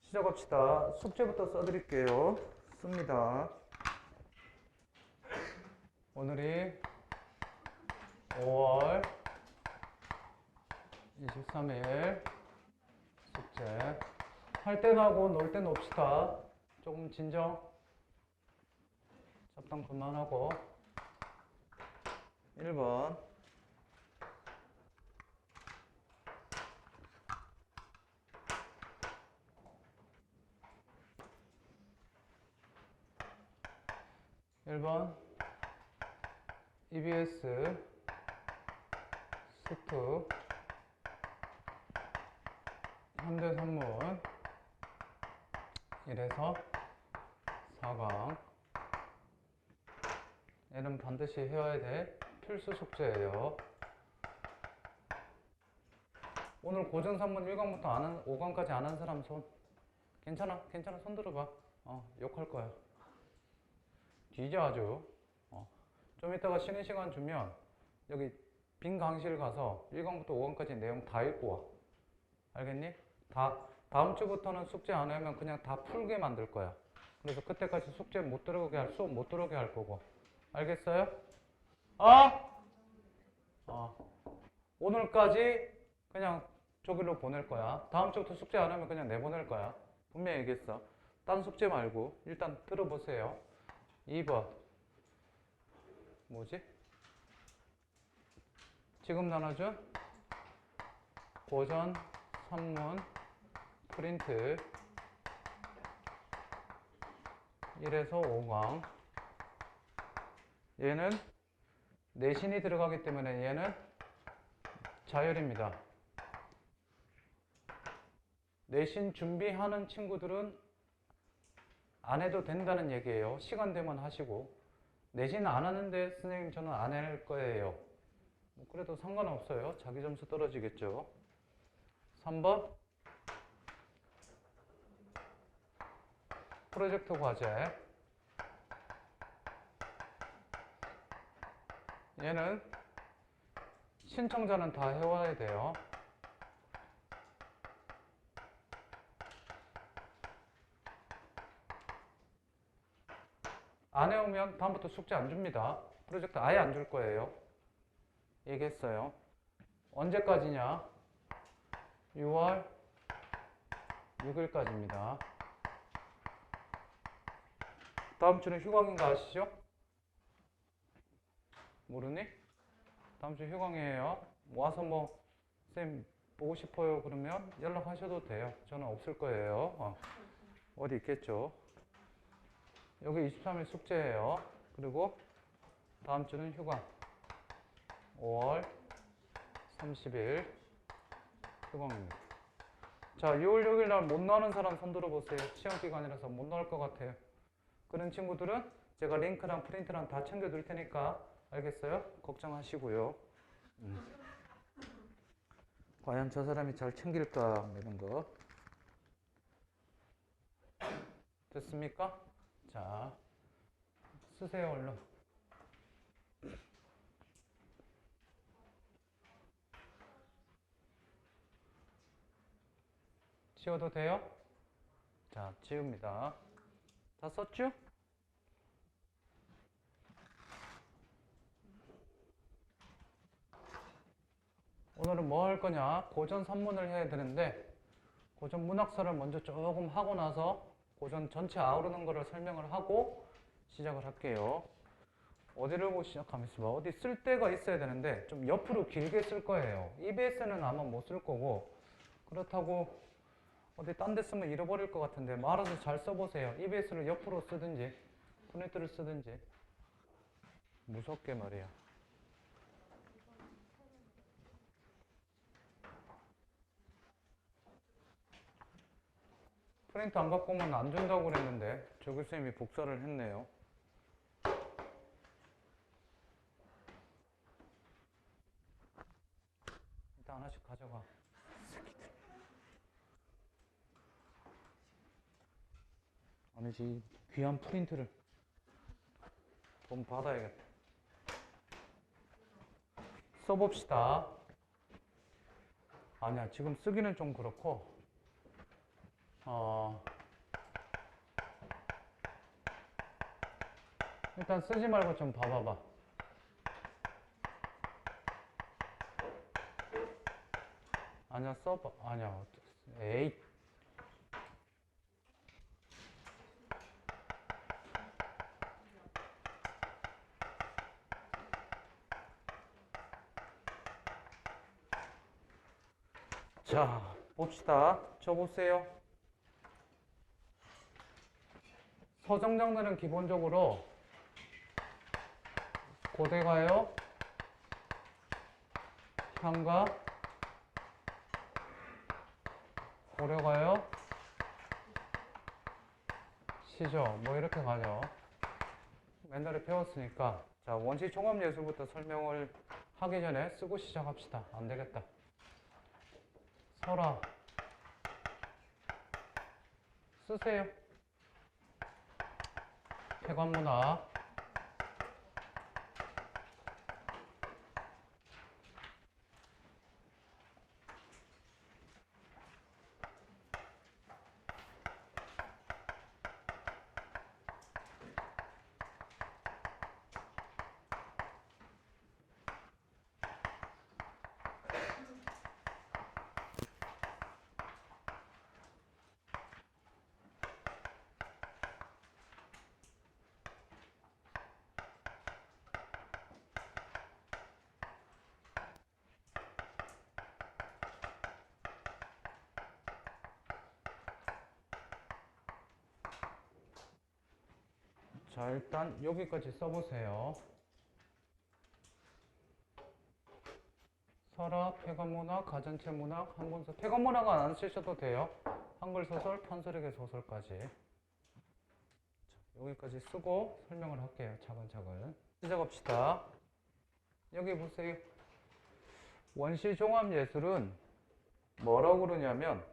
시작합시다. 숙제부터 써드릴게요. 씁니다. 오늘이 5월 23일 숙제. 할 땐 하고 놀 땐 놉시다. 조금 진정. 잡담 그만하고. 1번. EBS 스투 현대산문 1에서 4강. 얘는 반드시 해야 될 필수 숙제예요. 오늘 고전산문 1강부터 5강까지 안 한 사람 손. 괜찮아 손 들어봐. 욕할 거야. 뒤져 아주. 좀 이따가 쉬는 시간 주면 여기 빈 강실 가서 1강부터 5강까지 내용 다 읽고 와. 알겠니? 다음 주부터는 숙제 안 하면 그냥 다 풀게 만들 거야. 그래서 그때까지 숙제 못 들어오게 수업 못 들어오게 할 거고. 알겠어요? 오늘까지 그냥 저기로 보낼 거야. 다음 주부터 숙제 안 하면 그냥 내보낼 거야. 분명히 얘기했어. 딴 숙제 말고 일단 들어보세요. 2번 뭐지? 지금 나눠준 고전 산문 프린트 1에서 5강. 얘는 내신이 들어가기 때문에 얘는 자율입니다. 내신 준비하는 친구들은 안 해도 된다는 얘기예요. 시간 되면 하시고. 내신 안 하는데 선생님 저는 안 할 거예요. 그래도 상관없어요. 자기 점수 떨어지겠죠. 3번 프로젝트 과제. 얘는 신청자는 다 해와야 돼요. 안 해오면 다음부터 숙제 안 줍니다. 프로젝트 아예 안 줄 거예요. 얘기했어요. 언제까지냐? 6월 6일까지입니다. 다음 주는 휴강인 거 아시죠? 모르니? 다음 주 휴강이에요. 와서 쌤 보고 싶어요 그러면 연락하셔도 돼요. 저는 없을 거예요. 어디 있겠죠. 여기 23일 숙제예요. 그리고 다음 주는 휴강. 5월 30일 휴강입니다. 자, 6월 6일 날 못 나오는 사람 손 들어보세요. 시험 기간이라서 못 나올 것 같아요. 그런 친구들은 제가 링크랑 프린트랑 다 챙겨둘 테니까 알겠어요? 걱정하시고요. 과연 저 사람이 잘 챙길까 이런 거. 됐습니까? 자, 쓰세요 얼른. 지워도 돼요? 자, 지웁니다. 다 썼죠? 오늘은 뭐 할 거냐? 고전 산문을 해야 되는데 고전 문학사를 먼저 조금 하고 나서 고전 전체 아우르는 거를 설명을 하고 시작을 할게요. 어디를 보고 시작하면 있어봐. 어디 쓸 데가 있어야 되는데 좀 옆으로 길게 쓸 거예요. EBS는 아마 못 쓸 거고 그렇다고 어디 딴 데 쓰면 잃어버릴 것 같은데 알아서 잘 써보세요. EBS를 옆으로 쓰든지 프린트를 쓰든지. 무섭게 말이야. 프린트 안 갖고 오면 안 준다고 그랬는데 조 교수님이 복사를 했네요. 일단 하나씩 가져가. 아니지, 귀한 프린트를 돈 받아야겠다. 써봅시다. 아니야, 지금 쓰기는 좀 그렇고 일단 쓰지 말고 좀 봐봐봐. 아니야, 써봐. 아니야. 에이. 자, 봅시다. 쳐보세요. 서정장들은 기본적으로 고대가요, 향가, 고려가요, 시죠. 뭐 이렇게 가죠. 옛날에 배웠으니까. 자, 원시 종합 예술부터 설명을 하기 전에 쓰고 시작합시다. 안 되겠다. 설화 쓰세요. 폐관문화. 자, 일단 여기까지 써보세요. 설화, 폐관문화, 가전체 문학, 한문서. 폐관문화가 안 쓰셔도 돼요. 한글 소설, 판서력의 소설까지. 자, 여기까지 쓰고 설명을 할게요. 차근차근. 시작합시다. 여기 보세요. 원시 종합 예술은 뭐라고 그러냐면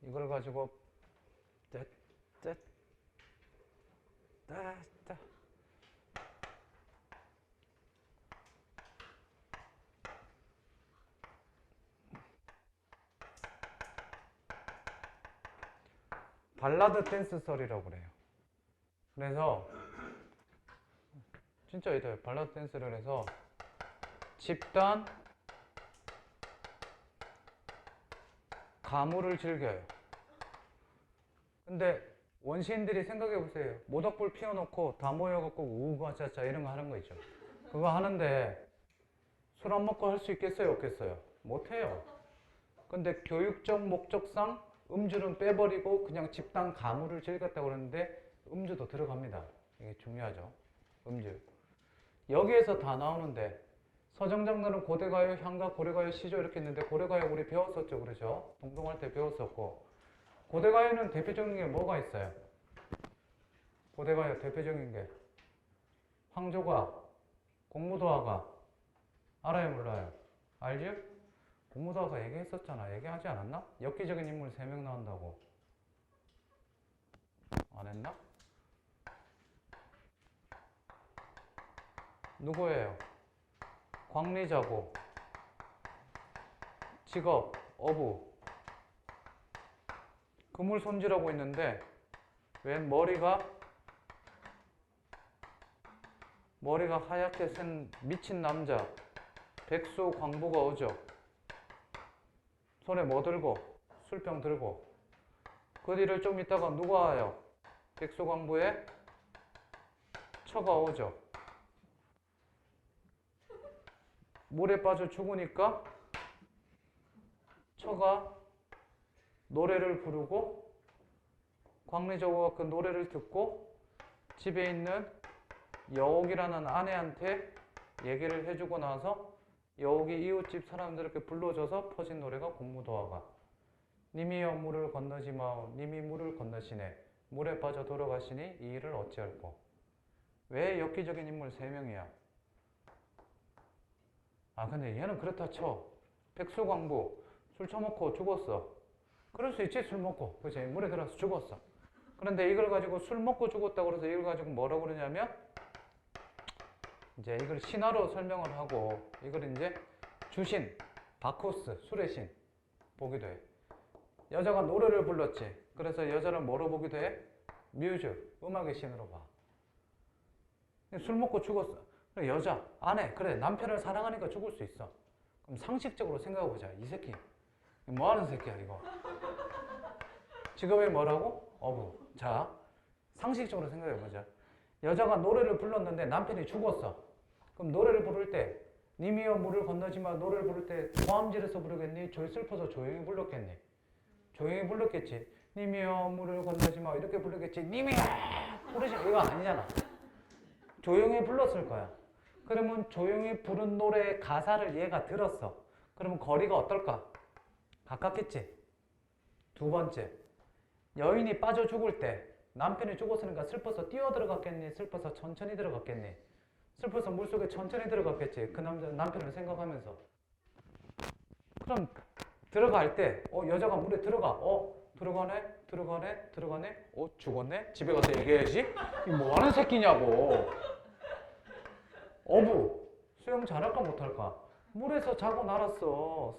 이걸 가지고 발라드 댄스설이라고 그래요. 그래서 진짜 이래요. 발라드 댄스를 해서 집단 가무를 즐겨요. 근데 원시인들이 생각해 보세요. 모닥불 피워놓고 다 모여갖고 우우가짜짜 이런 거 하는 거 있죠. 그거 하는데 술 안 먹고 할 수 있겠어요? 없겠어요? 못해요. 근데 교육적 목적상 음주는 빼버리고 그냥 집단 가무를 즐겼다고 그러는데 음주도 들어갑니다. 이게 중요하죠. 음주. 여기에서 다 나오는데 서정장들은 고대가요, 향가, 고려가요, 시조 이렇게 있는데 고려가요 우리 배웠었죠. 그렇죠? 동동할 때 배웠었고 고대가요는 대표적인 게 뭐가 있어요? 고대가요 대표적인 게 황조가, 공무도화가. 알아요 몰라요? 알죠? 공무도화가 얘기했었잖아. 얘기하지 않았나? 엽기적인 인물 3명 나온다고. 안 했나? 누구예요? 광리자고, 직업, 어부, 그물 손질하고 있는데 웬 머리가 하얗게 센 미친 남자 백수 광부가 오죠. 손에 뭐 들고? 술병 들고. 그 뒤를 좀 있다가 누가 와요? 백수 광부의 처가 오죠. 물에 빠져 죽으니까 처가 노래를 부르고 광리저우가 그 노래를 듣고 집에 있는 여옥이라는 아내한테 얘기를 해주고 나서 여옥이 이웃집 사람들에게 불러줘서 퍼진 노래가 공무도화가. 님이여 물을 건너지 마오 님이 물을 건너시네 물에 빠져 돌아가시니 이 일을 어찌할꼬. 왜 엽기적인 인물 3명이야? 아 근데 얘는 그렇다 쳐. 백수광부 술 처먹고 죽었어. 그럴 수 있지. 술 먹고 그치 물에 들어서 죽었어. 그런데 이걸 가지고 술 먹고 죽었다고 그래서 이걸 가지고 뭐라고 그러냐면 이제 이걸 신화로 설명을 하고 이걸 이제 주신 바코스 술의 신 보기도 해. 여자가 노래를 불렀지. 그래서 여자를 뭐로 보기도 해? 뮤즈, 음악의 신으로 봐. 술 먹고 죽었어. 그래, 여자, 아내, 그래, 남편을 사랑하니까 죽을 수 있어. 그럼 상식적으로 생각해보자. 이 새끼, 뭐 하는 새끼야, 이거? 직업이 뭐라고? 어부. 자, 상식적으로 생각해보자. 여자가 노래를 불렀는데 남편이 죽었어. 그럼 노래를 부를 때, 님이여 물을 건너지 마. 노래를 부를 때 고함지르서 부르겠니? 슬퍼서 조용히 불렀겠니? 조용히 불렀겠지. 님이여 물을 건너지 마. 이렇게 부르겠지. 님이여 부르지. 이거 아니잖아. 조용히 불렀을 거야. 그러면 조용히 부른 노래의 가사를 얘가 들었어. 그러면 거리가 어떨까? 가깝겠지. 두 번째, 여인이 빠져 죽을 때 남편이 죽었으니까 슬퍼서 뛰어 들어갔겠니? 슬퍼서 천천히 들어갔겠니? 슬퍼서 물속에 천천히 들어갔겠지. 그 남편을 생각하면서. 그럼 들어갈 때 여자가 물에 들어가. 들어가네. 죽었네? 집에 가서 얘기해야지. 이 뭐하는 새끼냐고. 어부, 수영 잘할까 못할까? 물에서 자고 날았어.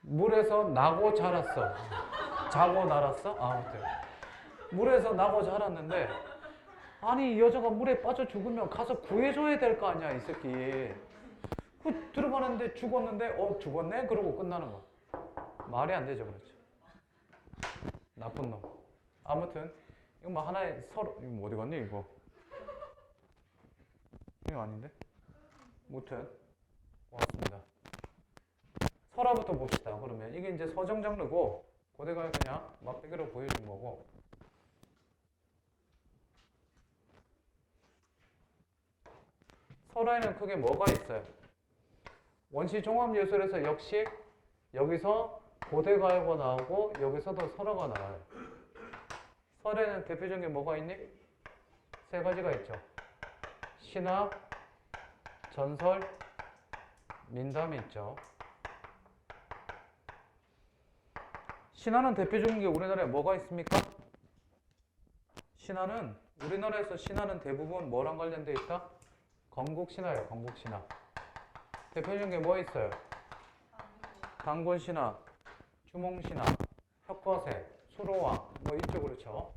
물에서 나고 자랐어. 자고 날았어? 아무튼 물에서 나고 자랐는데, 아니 이 여자가 물에 빠져 죽으면 가서 구해줘야 될 거 아니야, 이 새끼. 그 들어가는데 죽었는데 죽었네? 그러고 끝나는 거. 말이 안 되죠. 그렇죠. 나쁜 놈. 아무튼 이거 뭐 하나의 서로. 이거 뭐 어디 갔니 이거? 이거 아닌데? 무튼 고맙습니다. 설화부터 봅시다. 그러면 이게 이제 서정 장르고 고대가 그냥 맛배기로 보여준 거고, 설화에는 크게 뭐가 있어요? 원시 종합예술에서 역시 여기서 고대가요가 나오고 여기서도 설화가 나와요. 설에는 대표적인 게 뭐가 있니? 세 가지가 있죠. 신화, 전설, 민담이 있죠. 신화는 대표적인 게 우리나라에 뭐가 있습니까? 신화는, 우리나라에서 신화는 대부분 뭐랑 관련되어 있다? 건국신화예요. 건국신화. 대표적인 게 뭐 있어요? 단군신화, 주몽신화, 혁거세, 수로왕, 뭐 이쪽. 그렇죠.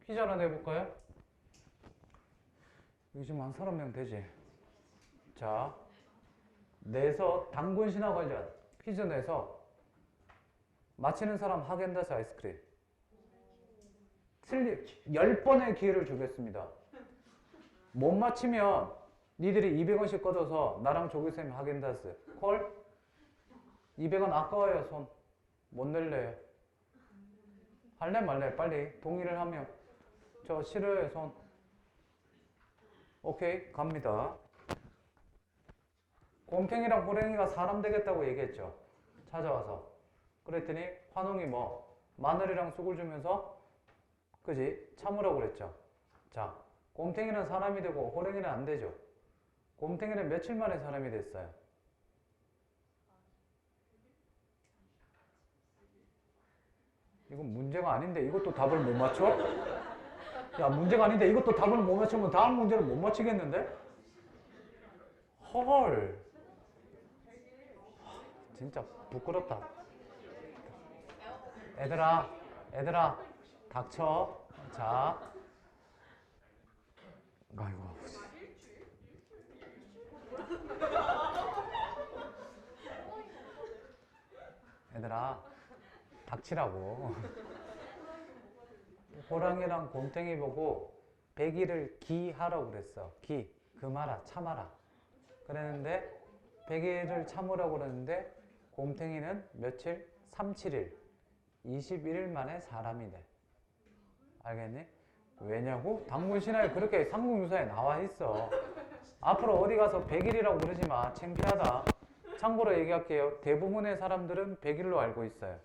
퀴즈 하나 내볼까요? 요즘 한 30명 되지? 자, 내서 단군신화 관련 퀴즈 내서 맞히는 사람 하겐다스 아이스크림. 10번의 기회를 주겠습니다. 못 맞히면 니들이 200원씩 걷어서 나랑 조교쌤 하겐다스. 콜? 200원 아까워요. 손 못 낼래요. 할래 말래? 빨리 동의를 하면. 저 싫어요. 손. 오케이, 갑니다. 곰탱이랑 호랭이가 사람 되겠다고 얘기했죠. 찾아와서. 그랬더니 환웅이 뭐 마늘이랑 쑥을 주면서, 그지? 참으라고 그랬죠. 자, 곰탱이는 사람이 되고 호랭이는 안 되죠. 곰탱이는 며칠 만에 사람이 됐어요. 이건 문제가 아닌데 이것도 답을 못 맞춰? 야, 문제가 아닌데 이것도 답을 못 맞추면 다음 문제는 못 맞히겠는데? 헐. 진짜 부끄럽다. 얘들아, 닥쳐. 자. 아이고, 아버지. 얘들아, 닥치라고. 호랑이랑 곰탱이 보고 100일을 기하라고 그랬어. 금하라, 참아라. 그랬는데 100일을 참으라고 그랬는데 곰탱이는 며칠? 3, 7일. 21일 만에 사람이 돼. 알겠니? 왜냐고? 단군신화에 그렇게 삼국유사에 나와 있어. 앞으로 어디 가서 100일이라고 그러지 마. 창피하다. 참고로 얘기할게요. 대부분의 사람들은 100일로 알고 있어요.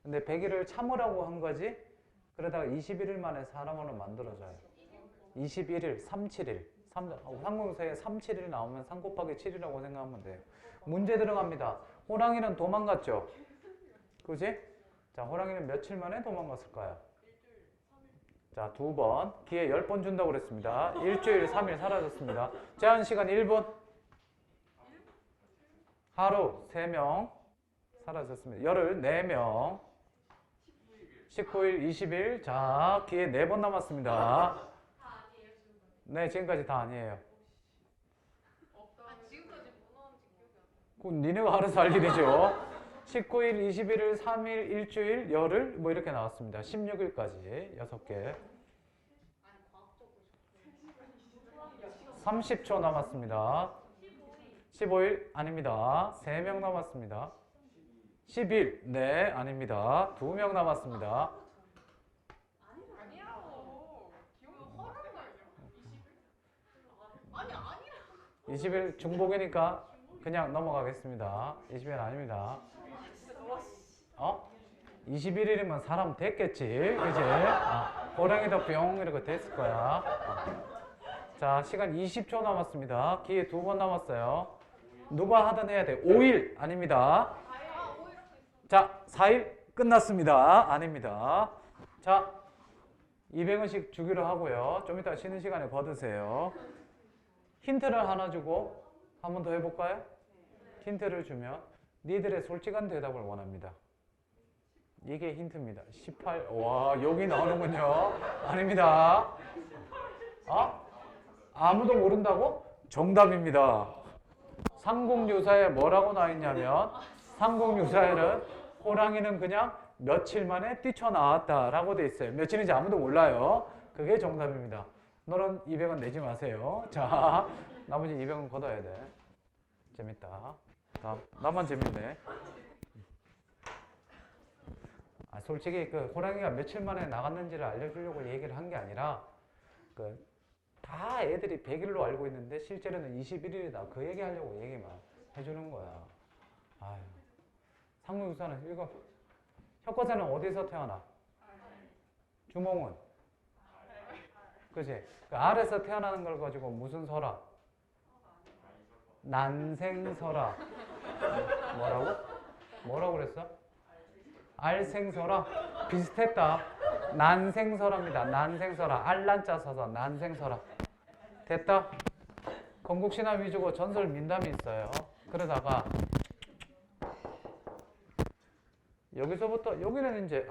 근데 100일을 참으라고 한 거지, 그러다가 21일 만에 사람으로 만들어져요. 21일, 3, 7일. 삼국유사에 3, 7일 나오면 3 곱하기 7이라고 생각하면 돼요. 문제 들어갑니다. 호랑이는 도망갔죠? 그지? 자, 호랑이는 며칠 만에 도망갔을까요? 자, 2번. 기회 10번 준다고 그랬습니다. 일주일 3일 사라졌습니다. 제한 시간 1분. 하루 3명 사라졌습니다. 열흘 4명. 19일, 20일. 자, 기회 4번 남았습니다. 네, 지금까지 다 아니에요. 그건 니네가 알아서 할 일이죠. 19일, 21일, 3일, 일주일, 열흘 뭐 이렇게 나왔습니다. 16일까지 6개. 30초 남았습니다. 15일 아닙니다. 3명 남았습니다. 10일 네 아닙니다. 2명 남았습니다. 20일 중복이니까 그냥 넘어가겠습니다. 20일 아닙니다. 21일이면 사람 됐겠지, 그지? 호랑이도 뿅 이렇게 됐을 거야. 자, 시간 20초 남았습니다. 기회 2번 남았어요. 누가 하든 해야 돼. 5일 아닙니다. 자, 4일 끝났습니다. 아닙니다. 자, 200원씩 주기로 하고요. 좀 이따 쉬는 시간에 받으세요. 힌트를 하나 주고 한 번 더 해볼까요? 힌트를 주면 니들의 솔직한 대답을 원합니다. 이게 힌트입니다. 18. 와, 여기 나오는군요. 아닙니다. 아무도 모른다고? 정답입니다. 삼국유사에 뭐라고 나와 있냐면 삼국유사에는 호랑이는 그냥 며칠 만에 뛰쳐나왔다라고 돼 있어요. 며칠인지 아무도 몰라요. 그게 정답입니다. 너는 200원 내지 마세요. 자, 나머지 200원 걷어야 돼. 재밌다. 다음. 나만 재밌네. 솔직히 그 호랑이가 며칠 만에 나갔는지를 알려주려고 얘기를 한 게 아니라 다 애들이 100일로 알고 있는데 실제로는 21일이다. 그 얘기하려고 얘기만 해주는 거야. 아유. 삼국유사는 이거 혁거세는 어디서 태어나? 주몽은? 그치? 그 알에서 태어나는 걸 가지고 무슨 설화? 난생설화. 뭐라고? 뭐라고 그랬어? 알생설화? 비슷했다. 난생설화입니다. 난생설화. 알란자 써서 난생설화. 됐다? 건국신화 위주고 전설 민담이 있어요. 그러다가 여기서부터 여기는 이제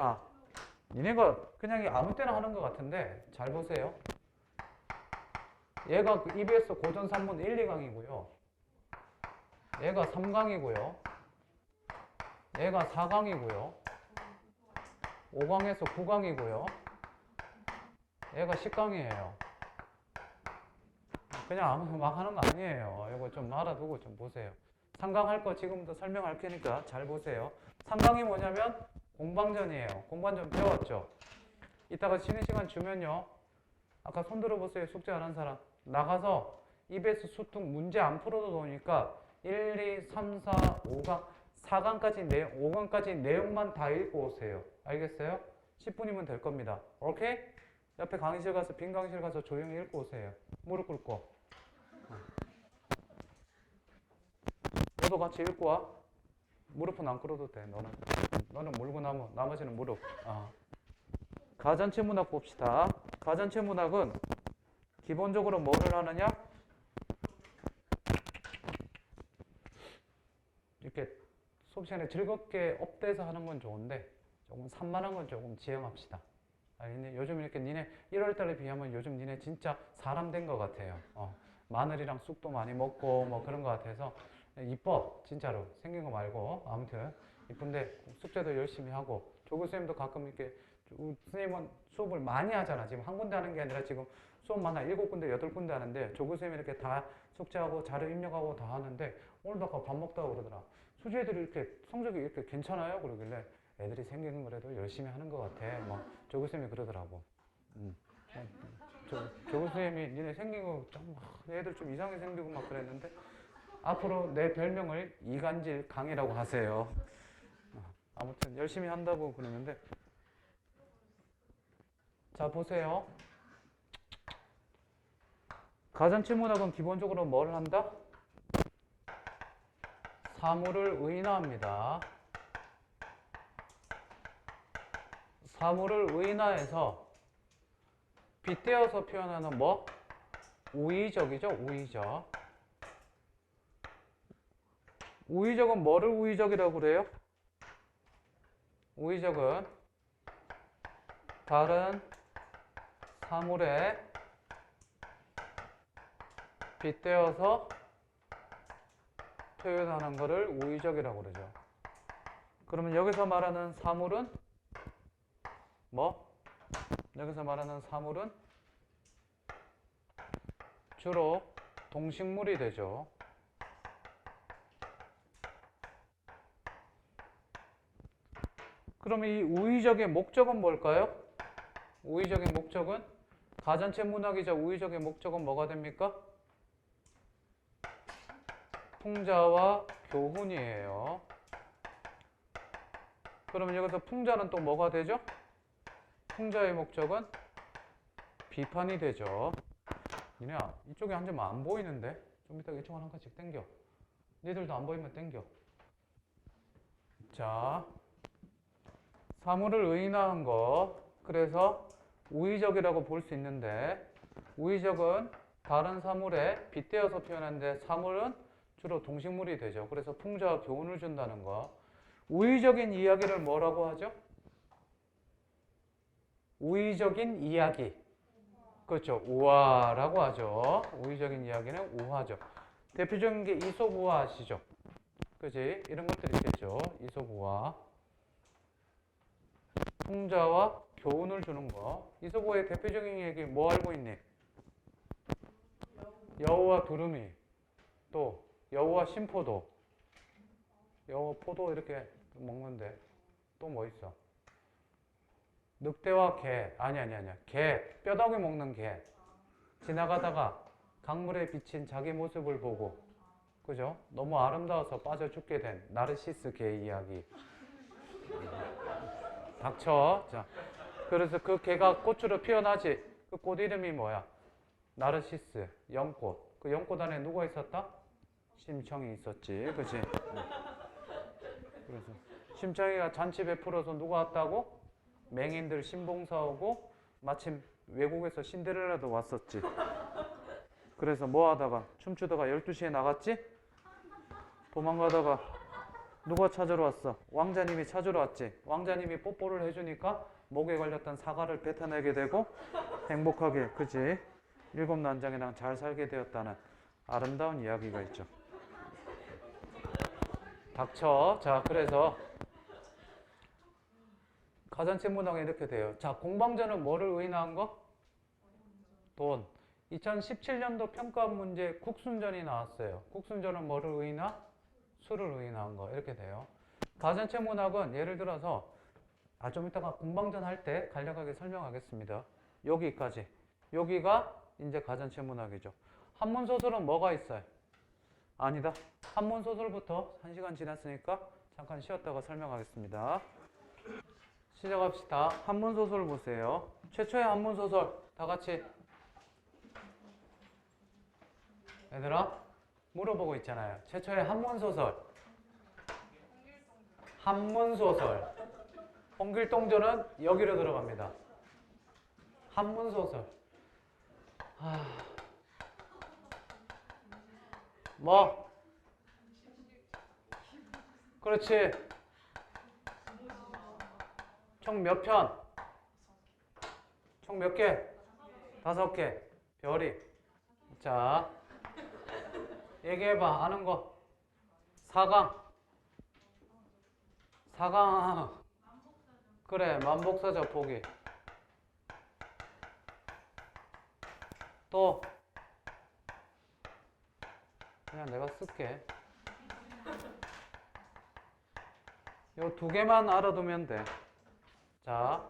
니네가 그냥 아무 때나 하는 것 같은데 잘 보세요. 얘가 EBS 고전 3문 1, 2강이고요. 얘가 3강이고요. 얘가 4강이고요. 5강에서 9강이고요. 얘가 10강이에요. 그냥 아무 막 하는 거 아니에요. 이거 좀 알아두고 좀 보세요. 3강 할 거 지금부터 설명할 테니까 잘 보세요. 3강이 뭐냐면 공방전이에요. 공방전 배웠죠? 이따가 쉬는 시간 주면요. 아까 손 들어보세요. 숙제 안 한 사람. 나가서 EBS 수특 문제 안 풀어도 되니까 1, 2, 3, 4, 5강, 4강까지 5강까지 내용만 다 읽고 오세요. 알겠어요? 10분이면 될 겁니다. 오케이? 옆에 강의실 가서 빈 강의실 가서 조용히 읽고 오세요. 무릎 꿇고. 너도 같이 읽고 와. 무릎은 안 꿇어도 돼. 너는 물구나무, 나머지는 무릎. 가전체 문학 봅시다. 가전체 문학은 기본적으로 뭐를 하느냐? 이렇게 수업 시간에 즐겁게 업돼서 하는 건 좋은데 조금 산만한 건 조금 지양합시다. 요즘 이렇게 니네 1월달에 비하면 요즘 니네 진짜 사람 된 것 같아요. 마늘이랑 쑥도 많이 먹고 뭐 그런 것 같아서 이뻐 진짜로 생긴 거 말고 아무튼 이쁜데 숙제도 열심히 하고 조교 선생님도 가끔 이렇게 선생님은 수업을 많이 하잖아. 지금 한 군데 하는 게 아니라 지금 수업만 한 7군데 8군데 하는데 조교 선생님이 이렇게 다 숙제하고 자료 입력하고 다 하는데 오늘도 아까 밥 먹다가 그러더라. 수지 애들이 이렇게 성적이 이렇게 괜찮아요? 그러길래 애들이 생기는 거라도 열심히 하는 것 같아. 뭐 조교 선생님이 그러더라고. 조교 선생님이 니네 생긴 거 좀 애들 좀 이상하게 생기고 막 그랬는데 앞으로 내 별명을 이간질 강이라고 하세요. 아무튼 열심히 한다고 그러는데 자 보세요. 가전체 문학은 기본적으로 뭘 한다? 사물을 의인화합니다. 사물을 의인화해서 빗대어서 표현하는 뭐? 우의적이죠, 우의적. 우의적은 뭐를 우의적이라고 그래요? 우의적은 다른 사물에 빗대어서 표현하는 것을 우의적이라고 그러죠. 그러면 여기서 말하는 사물은 뭐? 여기서 말하는 사물은 주로 동식물이 되죠. 그럼 이 우의적의 목적은 뭘까요? 우의적의 목적은 가전체 문학이자 우의적의 목적은 뭐가 됩니까? 풍자와 교훈이에요. 그러면 여기서 풍자는 또 뭐가 되죠? 풍자의 목적은 비판이 되죠. 니네야 이쪽에 앉으면 안 보이는데 좀 이따 이쪽으로 한 칸씩 당겨. 니들도 안 보이면 당겨. 자, 사물을 의인화한 거. 그래서 우의적이라고 볼 수 있는데 우의적은 다른 사물에 빗대어서 표현하는데 사물은 주로 동식물이 되죠. 그래서 풍자와 교훈을 준다는 거. 우의적인 이야기를 뭐라고 하죠? 우의적인 이야기. 그렇죠. 우화라고 하죠. 우의적인 이야기는 우화죠. 대표적인 게 이솝우화 아시죠? 그지? 이런 것들이 있겠죠. 이솝우화. 풍자와 교훈을 주는 거. 이솝우화의 대표적인 얘기 뭐 알고 있니? 여우와 두루미. 또 여우와 심포도. 여우 포도 이렇게 먹는데 또 뭐 있어? 늑대와 개. 아니야. 개. 뼈다귀 먹는 개. 지나가다가 강물에 비친 자기 모습을 보고, 그죠? 너무 아름다워서 빠져 죽게 된 나르시스 개 이야기. 닥쳐. 자, 그래서 그 개가 꽃으로 피어나지. 그 꽃 이름이 뭐야? 나르시스. 연꽃. 그 연꽃 안에 누가 있었다? 심청이 있었지. 그치? 그래서 심청이가 잔치 베풀어서 누가 왔다고? 맹인들 신봉사 오고 마침 외국에서 신데렐라도 왔었지. 그래서 뭐 하다가 춤추다가 12시에 나갔지? 도망가다가 누가 찾으러 왔어? 왕자님이 찾으러 왔지. 왕자님이 뽀뽀를 해주니까 목에 걸렸던 사과를 뱉어내게 되고 행복하게, 그지? 7난장이랑 잘 살게 되었다는 아름다운 이야기가 있죠. 닥쳐. 자, 그래서 가전체 문학에 이렇게 돼요. 자, 공방전은 뭐를 의인화한 거? 돈. 2017년도 평가 문제 국순전이 나왔어요. 국순전은 뭐를 의인화? 수를 의인화한 거. 이렇게 돼요. 가전체 문학은 예를 들어서 좀 이따가 공방전 할 때 간략하게 설명하겠습니다. 여기까지. 여기가 이제 가전체 문학이죠. 한문소설은 뭐가 있어요? 아니다. 한문소설부터 1시간 지났으니까 잠깐 쉬었다가 설명하겠습니다. 시작합시다. 한문소설 보세요. 최초의 한문소설 다 같이. 얘들아 물어보고 있잖아요. 최초의 한문소설. 한문소설. 홍길동전은 여기로 들어갑니다. 한문소설. 뭐? 그렇지. 총 몇 편? 총 몇 개? 5개. 별이. 자, 얘기해봐. 아는 거. 4강. 4강. 그래, 만복사자 보기. 또 그냥 내가 쓸게. 요 2개만 알아두면 돼. 자,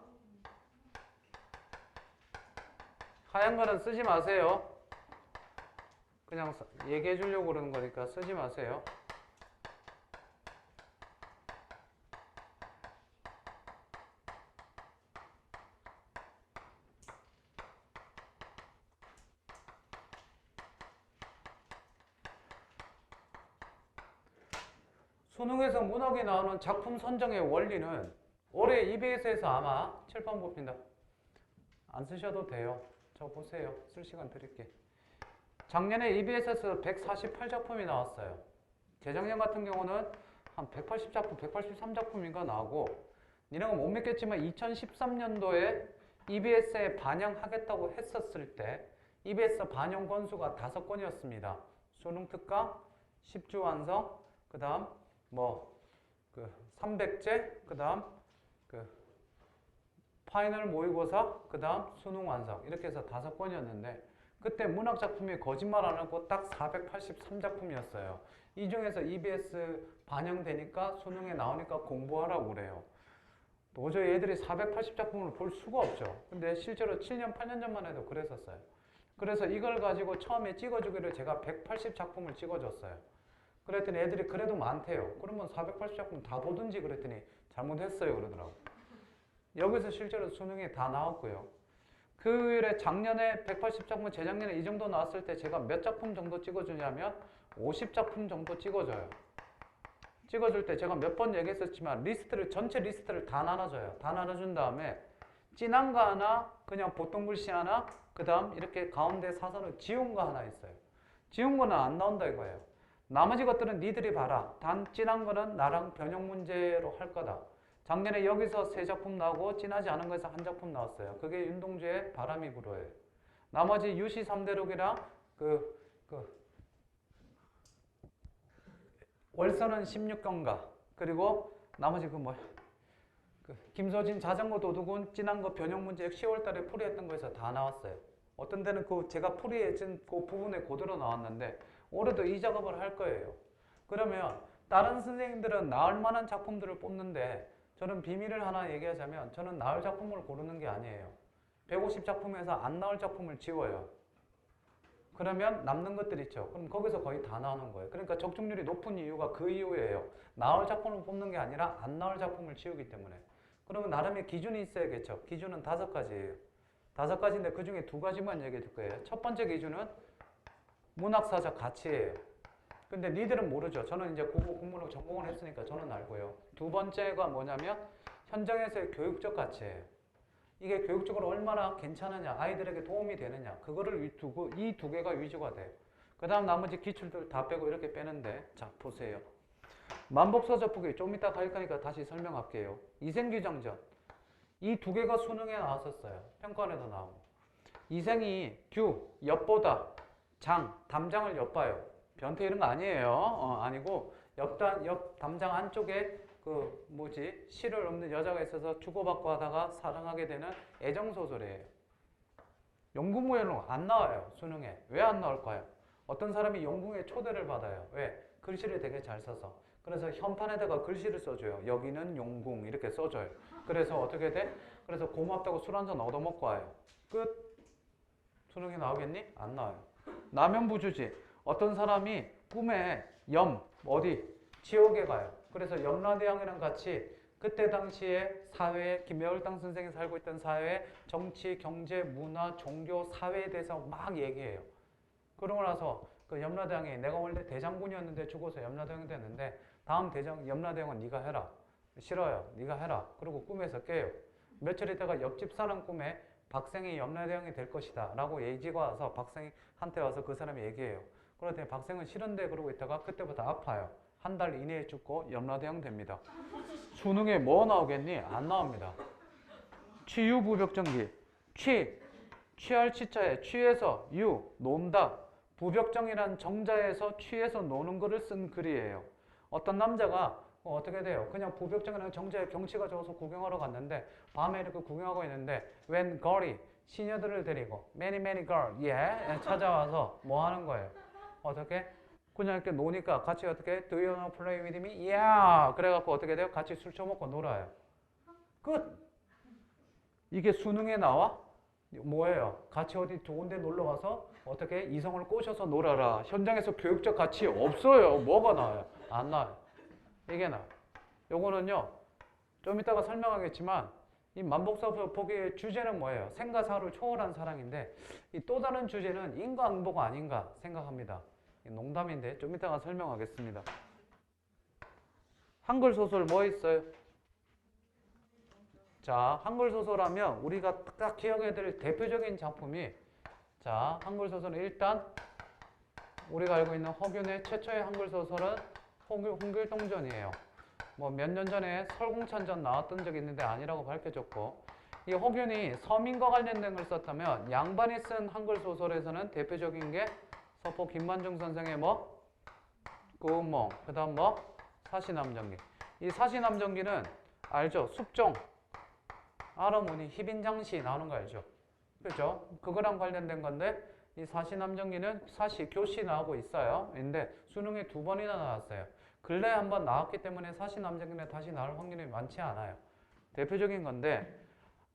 하얀 거는 쓰지 마세요. 그냥 얘기해 주려고 그러는 거니까 쓰지 마세요. 수능에서 문학이 나오는 작품 선정의 원리는 올해 EBS에서 아마 칠판 뽑힌다. 안 쓰셔도 돼요. 저 보세요. 쓸 시간 드릴게. 작년에 EBS에서 148작품이 나왔어요. 재작년 같은 경우는 한 180작품, 183작품인가 나오고, 니네가 못 믿겠지만 2013년도에 EBS에 반영하겠다고 했었을 때 EBS 반영 건수가 5건이었습니다. 수능 특강, 10주 완성, 그 다음 그 300제, 그 다음 파이널 모의고사, 그 다음 수능 완성, 이렇게 해서 5건이었는데 그때 문학작품이 거짓말 안 하고 딱 483작품이었어요. 이 중에서 EBS 반영되니까 수능에 나오니까 공부하라고 그래요. 도저히 애들이 480작품을 볼 수가 없죠. 근데 실제로 7년, 8년 전만 해도 그랬었어요. 그래서 이걸 가지고 처음에 찍어주기를 제가 180작품을 찍어줬어요. 그랬더니 애들이 그래도 많대요. 그러면 480작품 다 보든지 그랬더니 잘못했어요 그러더라고요. 여기서 실제로 수능에 다 나왔고요. 그 일에 작년에 180작품, 재작년에 이 정도 나왔을 때 제가 몇 작품 정도 찍어주냐면 50작품 정도 찍어줘요. 찍어줄 때 제가 몇 번 얘기했었지만 전체 리스트를 다 나눠줘요. 다 나눠준 다음에 진한 거 하나, 그냥 보통 글씨 하나, 그 다음 이렇게 가운데 사선을 지운 거 하나 있어요. 지운 거는 안 나온다 이거예요. 나머지 것들은 니들이 봐라. 단 진한 거는 나랑 변형 문제로 할 거다. 작년에 여기서 3작품 나오고 진하지 않은 거에서 1작품 나왔어요. 그게 윤동주의 바람이 불어요. 나머지 유시 3대록이랑 월서는 16경가, 그리고 나머지 김서진 자전거 도둑은 진한 거 변형 문제 10월 달에 풀이했던 거에서 다 나왔어요. 어떤 데는 제가 풀이했던 그 부분에 그대로 나왔는데 올해도 이 작업을 할 거예요. 그러면 다른 선생님들은 나올 만한 작품들을 뽑는데 저는 비밀을 하나 얘기하자면 저는 나올 작품을 고르는 게 아니에요. 150작품에서 안 나올 작품을 지워요. 그러면 남는 것들 있죠. 그럼 거기서 거의 다 나오는 거예요. 그러니까 적중률이 높은 이유가 그 이유예요. 나올 작품을 뽑는 게 아니라 안 나올 작품을 지우기 때문에. 그러면 나름의 기준이 있어야겠죠. 기준은 5가지예요. 5가지인데 그 중에 2가지만 얘기해 줄 거예요. 첫 번째 기준은 문학사적 가치예요. 근데 니들은 모르죠. 저는 이제 국문학 전공을 했으니까 저는 알고요. 2번째가 뭐냐면 현장에서의 교육적 가치예요. 이게 교육적으로 얼마나 괜찮으냐, 아이들에게 도움이 되느냐, 그거를 이 2개가 위주가 돼요. 그 다음 나머지 기출들 다 빼고 이렇게 빼는데, 자 보세요. 만복서적북이 좀 이따 갈 거니까 다시 설명할게요. 이생규정전, 이 2개가 수능에 나왔었어요. 평가원에도 나오고. 이생이 엿보다, 담장을 엿봐요. 변태 이런 거 아니에요. 아니고 옆 담장 안쪽에 시를 읊는 여자가 있어서 주고받고 하다가 사랑하게 되는 애정소설이에요. 영궁무예로 안 나와요. 수능에. 왜 안 나올까요? 어떤 사람이 영궁에 초대를 받아요. 왜? 글씨를 되게 잘 써서. 그래서 현판에다가 글씨를 써줘요. 여기는 용궁 이렇게 써줘요. 그래서 어떻게 돼? 그래서 고맙다고 술 한잔 얻어먹고 와요. 끝. 수능에 나오겠니? 안 나와요. 남연부주지. 어떤 사람이 꿈에 지옥에 가요. 그래서 염라대왕이랑 같이 그때 당시에 사회에 김여울당 선생이 살고 있던 사회, 정치, 경제, 문화, 종교, 사회에 대해서 막 얘기해요. 그러고 나서 그 염라대왕이 내가 원래 대장군이었는데 죽어서 염라대왕이 됐는데 다음 염라대왕은 네가 해라. 싫어요. 네가 해라. 그리고 꿈에서 깨요. 며칠 있다가 옆집 사람 꿈에 박생이 염라대왕이 될 것이다 라고 예지가 와서 박생한테 와서 그 사람이 얘기해요. 그러더니 박생은 싫은데 그러고 있다가 그때부터 아파요. 한 달 이내에 죽고 염라대왕 됩니다. 수능에 뭐 나오겠니? 안 나옵니다. 취유부벽정기. 취할 치자에 취해서 논다. 부벽정이란 정자에서 취해서 노는 거를 쓴 글이에요. 어떤 남자가 어떻게 돼요? 그냥 부벽정이라는 정자에 경치가 좋아서 구경하러 갔는데 밤에 이렇게 구경하고 있는데 웬 걸이 시녀들을 데리고 many girl 찾아와서 뭐 하는 거예요? 어떻게? 그냥 이렇게 노니까 같이 어떻게 Do you wanna play with me? Yeah! 그래갖고 어떻게 돼요? 같이 술 처먹고 놀아요. 끝! 이게 수능에 나와? 뭐예요? 같이 어디 좋은 데 놀러 가서 어떻게 이성을 꼬셔서 놀아라. 현장에서 교육적 가치 없어요. 뭐가 나와요? 안 나와요. 이게 나와요. 요거는요, 좀 이따가 설명하겠지만 이 만복서폭의 주제는 뭐예요? 생가사를 초월한 사랑인데 이 또 다른 주제는 인과응보가 아닌가 생각합니다. 농담인데 좀 이따가 설명하겠습니다. 한글 소설 뭐 있어요? 자, 한글 소설하면 우리가 딱 기억해야 될 대표적인 작품이 자, 한글 소설은 일단 우리가 알고 있는 허균의 최초의 한글 소설은 홍길동전이에요. 뭐 몇 년 전에 설공찬전 나왔던 적이 있는데 아니라고 밝혀졌고, 이 허균이 서민과 관련된 걸 썼다면 양반이 쓴 한글 소설에서는 대표적인 게 서포 김만중 선생의 뭐 구운몽, 그 다음 뭐 사시남정기. 이 사시남정기는 알죠? 숙종 아러무니 희빈장시 나오는 거 알죠? 그죠? 그거랑 관련된 건데, 이 사시남정기는 사시, 교시 나오고 있어요. 근데 수능에 2번이나 나왔어요. 근래 한번 나왔기 때문에 사시남정기는 다시 나올 확률이 많지 않아요. 대표적인 건데,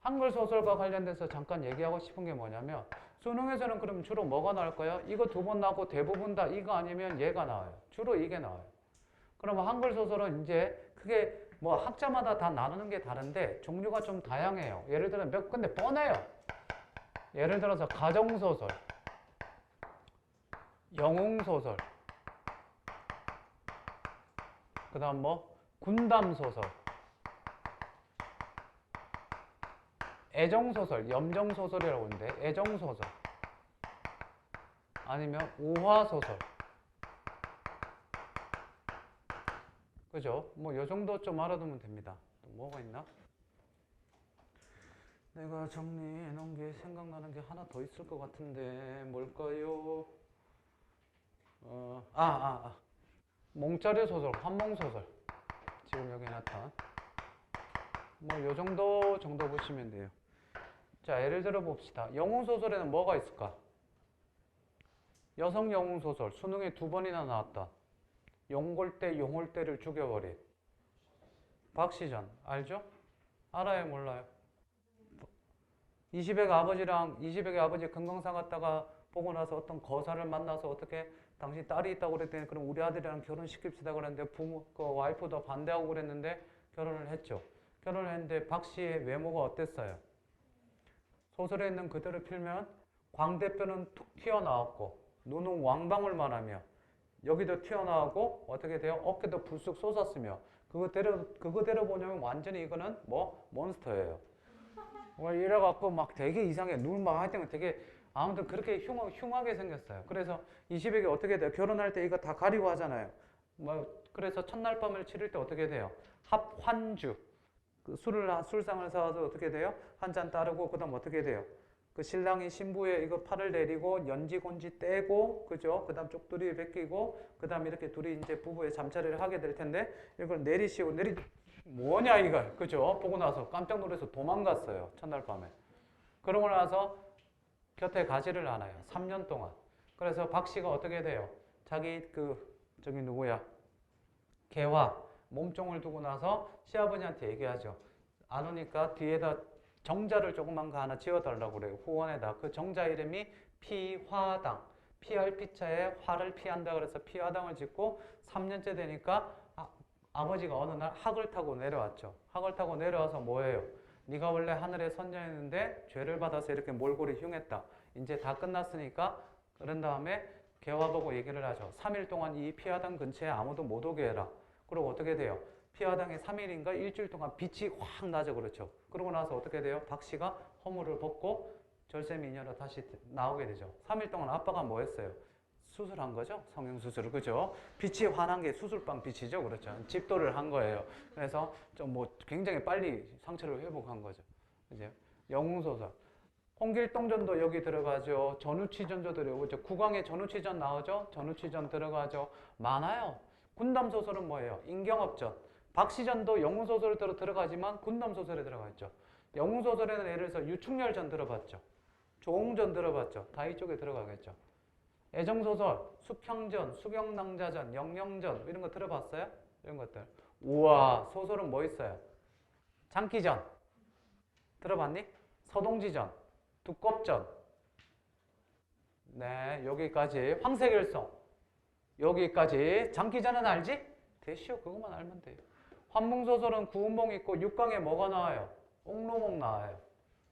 한글 소설과 관련돼서 잠깐 얘기하고 싶은 게 뭐냐면, 수능에서는 그럼 주로 뭐가 나올까요? 이거 2번 나오고 대부분 다 이거 아니면 얘가 나와요. 주로 이게 나와요. 그러면 한글 소설은 이제 크게 뭐 학자마다 다 나누는 게 다른데 종류가 좀 다양해요. 예를 들어 근데 뻔해요. 예를 들어서 가정소설, 영웅소설, 그 다음 뭐 군담소설, 애정소설, 염정소설이라고 하는데 애정소설, 아니면 우화소설. 그죠? 뭐 요 정도 좀 알아두면 됩니다. 또 뭐가 있나? 내가 정리해 놓은 게 생각나는 게 하나 더 있을 것 같은데 뭘까요? 몽짜리 소설, 환몽소설. 지금 여기 나타난 뭐 요 정도 보시면 돼요. 자, 예를 들어 봅시다. 영웅소설에는 뭐가 있을까? 여성 영웅소설, 수능에 2번이나 나왔다. 용골대, 용홀대를 죽여버린 박시전, 알죠? 알아요, 몰라요? 이시백 아버지 금강산 갔다가 보고 나서 어떤 거사를 만나서 어떻게 당신 딸이 있다고 그랬더니 그럼 우리 아들이랑 결혼시킵시다 그랬는데 그 와이프도 반대하고 그랬는데 결혼을 했죠. 결혼을 했는데 박 씨의 외모가 어땠어요? 소설에 있는 그대로 필면 광대뼈는 툭 튀어나왔고 눈은 왕방울만 하며 여기도 튀어나오고 어떻게 돼요? 어깨도 불쑥 솟았으며 그거대로 보냐면 완전히 이거는 뭐 몬스터예요. 이래갖고 막 되게 이상해. 눈 막 하여튼 되게 아무튼 그렇게 흉하게 생겼어요. 그래서 이 시백이 어떻게 돼요? 결혼할 때 이거 다 가리고 하잖아요. 뭐 그래서 첫날 밤을 치를 때 어떻게 돼요? 합환주. 그 술상을 사와서 어떻게 돼요? 한 잔 따르고 그다음 어떻게 돼요? 그 신랑이 신부의 이거 팔을 내리고 연지곤지 떼고 그죠? 그다음 쪽두리 벗기고 그다음 이렇게 둘이 이제 부부의 잠자리를 하게 될 텐데 이걸 내리시고 뭐냐 이거 그죠? 보고 나서 깜짝 놀라서 도망갔어요. 첫날 밤에. 그러고 나서 곁에 가지를 않아요. 3년 동안. 그래서 박 씨가 어떻게 돼요? 자기 저기 누구야? 개화 몸종을 두고 나서 시아버지한테 얘기하죠. 안 오니까 뒤에다 정자를 조그만 거 하나 지어달라고 그래요. 후원에다. 그 정자 이름이 피화당. 피할 피자에 화를 피한다 그래서 피화당을 짓고 3년째 되니까 아버지가 어느 날 학을 타고 내려왔죠. 학을 타고 내려와서 뭐예요? 네가 원래 하늘의 선녀였는데 죄를 받아서 이렇게 몰골이 흉했다. 이제 다 끝났으니까 그런 다음에 개화 보고 얘기를 하죠. 3일 동안 이 피화당 근처에 아무도 못 오게 해라. 그리고 어떻게 돼요? 피화당에 3일인가 일주일 동안 빛이 확 나죠. 그렇죠. 그러고 나서 어떻게 돼요? 박 씨가 허물을 벗고 절세미녀로 다시 나오게 되죠. 3일 동안 아빠가 뭐 했어요? 수술한 거죠. 성형수술을. 그죠? 빛이 환한 게 수술방 빛이죠. 그렇죠. 집도를 한 거예요. 그래서 좀 뭐 굉장히 빨리 상처를 회복한 거죠. 이제 영웅소설. 홍길동전도 여기 들어가죠. 전우치전도 들어가죠. 국왕의 전우치전 나오죠. 전우치전 들어가죠. 많아요. 군담소설은 뭐예요? 임경업전. 박시전도 영웅소설로 들어가지만 군담소설에 들어가 있죠. 영웅소설에는 예를 들어서 유충렬전 들어봤죠. 조홍전 들어봤죠. 다 이쪽에 들어가겠죠. 애정소설, 수평전, 수경낭자전, 영영전 이런 거 들어봤어요? 이런 것들. 우와, 소설은 뭐 있어요? 장기전 들어봤니? 서동지전, 두껍전. 네, 여기까지. 황새결성 여기까지. 장기전은 알지? 대시오, 그것만 알면 돼요. 환몽소설은 구운몽 있고 육강에 뭐가 나와요? 옥로몽 나와요.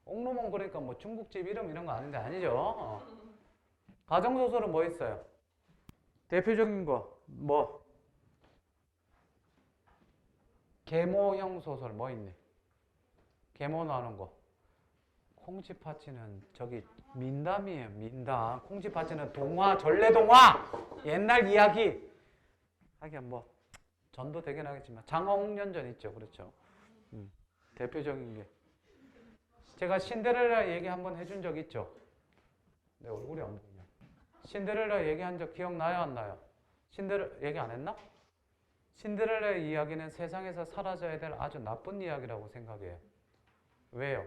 옥로몽 그러니까 뭐 중국집 이름 이런 거 아닌데 아니죠? 가정소설은 뭐 있어요? 대표적인 거 뭐? 계모형 소설 뭐 있니? 계모 나오는 거. 콩쥐파치는 저기 민담이에요. 민담. 콩쥐팥쥐는 동화, 전래동화. 옛날 이야기. 하긴 뭐 전도 되긴 하겠지만 장어홍련전 있죠. 그렇죠. 대표적인 게. 제가 신데렐라 얘기 한번 해준 적 있죠. 내 얼굴이 안 보이냐. 신데렐라 얘기한 적 기억나요? 안 나요? 신데렐라 얘기 안 했나? 신데렐라의 이야기는 세상에서 사라져야 될 아주 나쁜 이야기라고 생각해요. 왜요?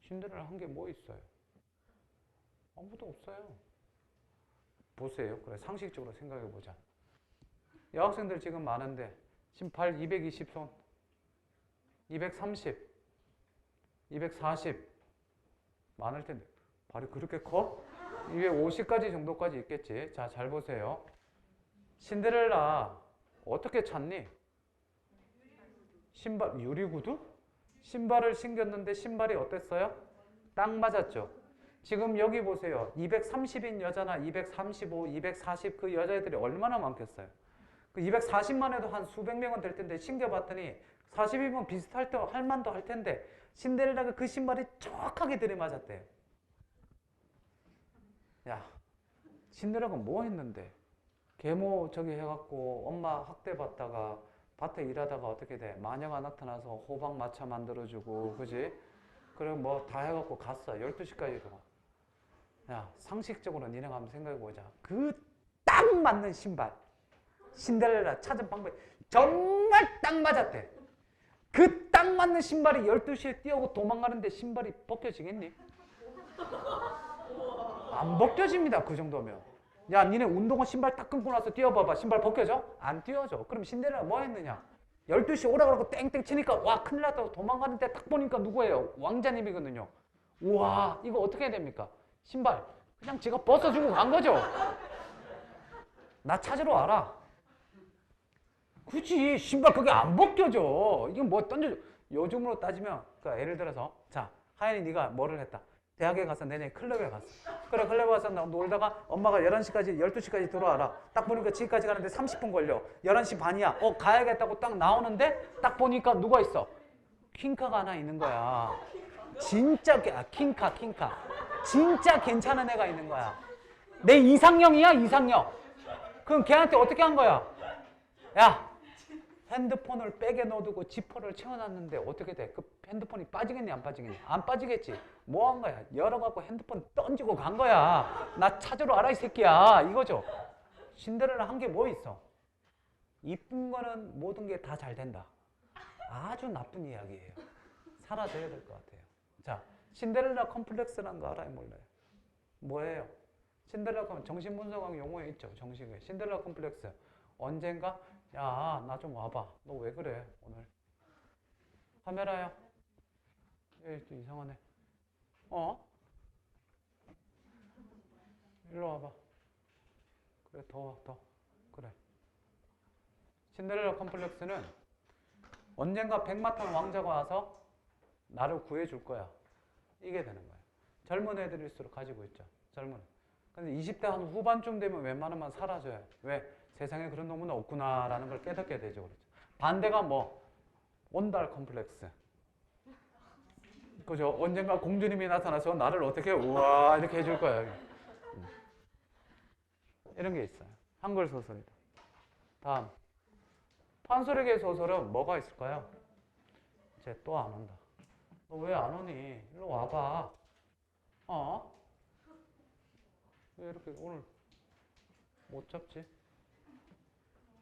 신데렐라 한 게 뭐 있어요? 아무도 없어요. 보세요. 그래, 상식적으로 생각해 보자. 여학생들 지금 많은데 발 220손, 230, 240 많을 텐데 발이 그렇게 커? 250까지 정도까지 있겠지. 자, 잘 보세요. 신데렐라 어떻게 찾니? 신발, 유리구두? 신발을 신겼는데 신발이 어땠어요? 딱 맞았죠. 지금 여기 보세요. 230인 여자나 235, 240 그 여자애들이 얼마나 많겠어요? 그 240만 해도 한 수백 명은 될 텐데 신겨봤더니 40이면 비슷할 때 할 만도 할 텐데 신데렐라가 그 신발이 정확하게 들이맞았대요. 야, 신데렐라가 뭐 했는데? 계모 저기 해갖고 엄마 학대받다가 밭에 일하다가 어떻게 돼? 마녀가 나타나서 호박 마차 만들어주고, 그지? 그리고 뭐 다 해갖고 갔어. 12시까지 동안. 야, 상식적으로 니네가 한번 생각해보자. 그 딱 맞는 신발. 신데렐라 찾은 방법이 정말 딱 맞았대. 그 딱 맞는 신발이 12시에 뛰어오고 도망가는데 신발이 벗겨지겠니? 안 벗겨집니다. 그 정도면. 야, 니네 운동화 신발 딱 끊고 나서 뛰어봐봐. 신발 벗겨져? 안 뛰어져. 그럼 신데렐라 뭐 했느냐? 12시 오라 그러고 땡땡 치니까 와, 큰일 났다고 도망가는데 딱 보니까 누구예요? 왕자님이거든요. 우와, 이거 어떻게 해야 됩니까? 신발 그냥 제가 벗어주고 간 거죠. 나 찾으러 와라. 그치, 신발 그게 안 벗겨져. 이게 뭐 던져줘. 요즘으로 따지면, 그러니까 예를 들어서, 자, 하연이 네가 뭐를 했다. 대학에 가서 내년에 클럽에 갔어. 그래, 클럽에 가서 놀다가 엄마가 11시까지, 12시까지 들어와라. 딱 보니까 집까지 가는데 30분 걸려. 11시 반이야. 가야겠다고 딱 나오는데 딱 보니까 누가 있어? 킹카가 하나 있는 거야. 진짜, 킹카. 진짜 괜찮은 애가 있는 거야. 내 이상형이야, 이상형. 그럼 걔한테 어떻게 한 거야? 야, 핸드폰을 백에 넣어두고 지퍼를 채워놨는데 어떻게 돼? 그 핸드폰이 빠지겠니? 안 빠지겠니? 안 빠지겠지. 뭐 한 거야? 열어갖고 핸드폰 던지고 간 거야. 나 찾으러 와라 이 새끼야. 이거죠. 신데렐라 한 게 뭐 있어? 이쁜 거는 모든 게 다 잘 된다. 아주 나쁜 이야기예요. 사라져야 될 것 같아요. 자, 신데렐라 컴플렉스라는 거 알아요? 몰라요? 뭐예요? 신데렐라 컴플렉스, 정신분석학 용어에 있죠. 정식에. 신데렐라 컴플렉스. 언젠가 야, 나 좀 와봐. 너 왜 그래 오늘? 카메라야. 에이, 또 이상하네. 일로 와봐. 그래, 더. 그래. 신데렐라 컴플렉스는 언젠가 백마탄 왕자가 와서 나를 구해줄 거야. 이게 되는 거야. 젊은 애들일수록 가지고 있죠. 젊은. 근데 20대 한 후반쯤 되면 웬만하면 사라져요. 왜? 세상에 그런 놈은 없구나라는 걸 깨닫게 되죠. 그렇죠. 반대가 뭐? 온달 컴플렉스. 그죠? 언젠가 공주님이 나타나서 나를 어떻게 우와 이렇게 해줄 거야. 이런 게 있어요. 한글 소설이다. 다음. 판소리계 소설은 뭐가 있을까요? 이제 또 안 온다. 너 왜 안 오니? 일로 와봐. 왜 이렇게 오늘 못 잡지?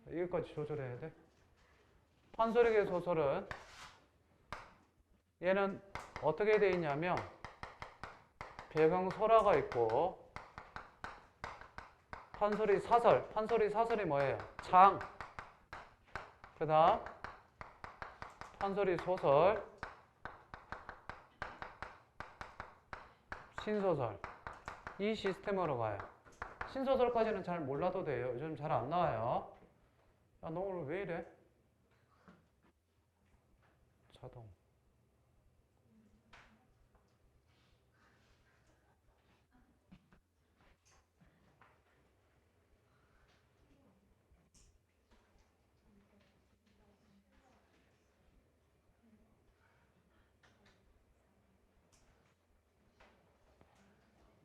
여기까지 조절해야 돼. 판소리계 소설은 얘는 어떻게 되어 있냐면 배경 설화가 있고 판소리 사설이 뭐예요? 장. 그 다음 판소리 소설, 신소설. 이 시스템으로 가요. 신소설까지는 잘 몰라도 돼요. 요즘 잘 안 나와요. 야, 너 오늘 왜 이래? 자동.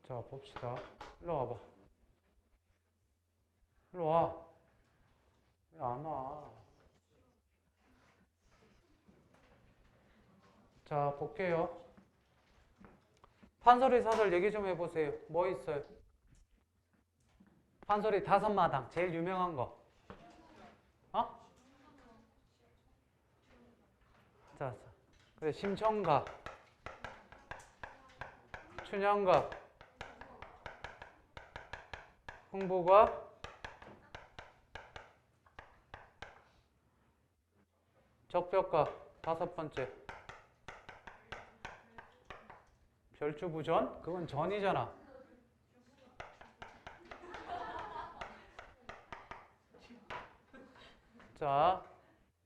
자, 봅시다. 일로 와봐. 일로 와. 왜 안 와? 자, 볼게요. 판소리 사설 얘기 좀 해보세요. 뭐 있어요? 판소리 5마당. 제일 유명한 거. 어? 자, 그래, 심청가, 춘향가, 흥부가, 적벽가. 5번째. 별주부전? 그건 전이잖아. 자,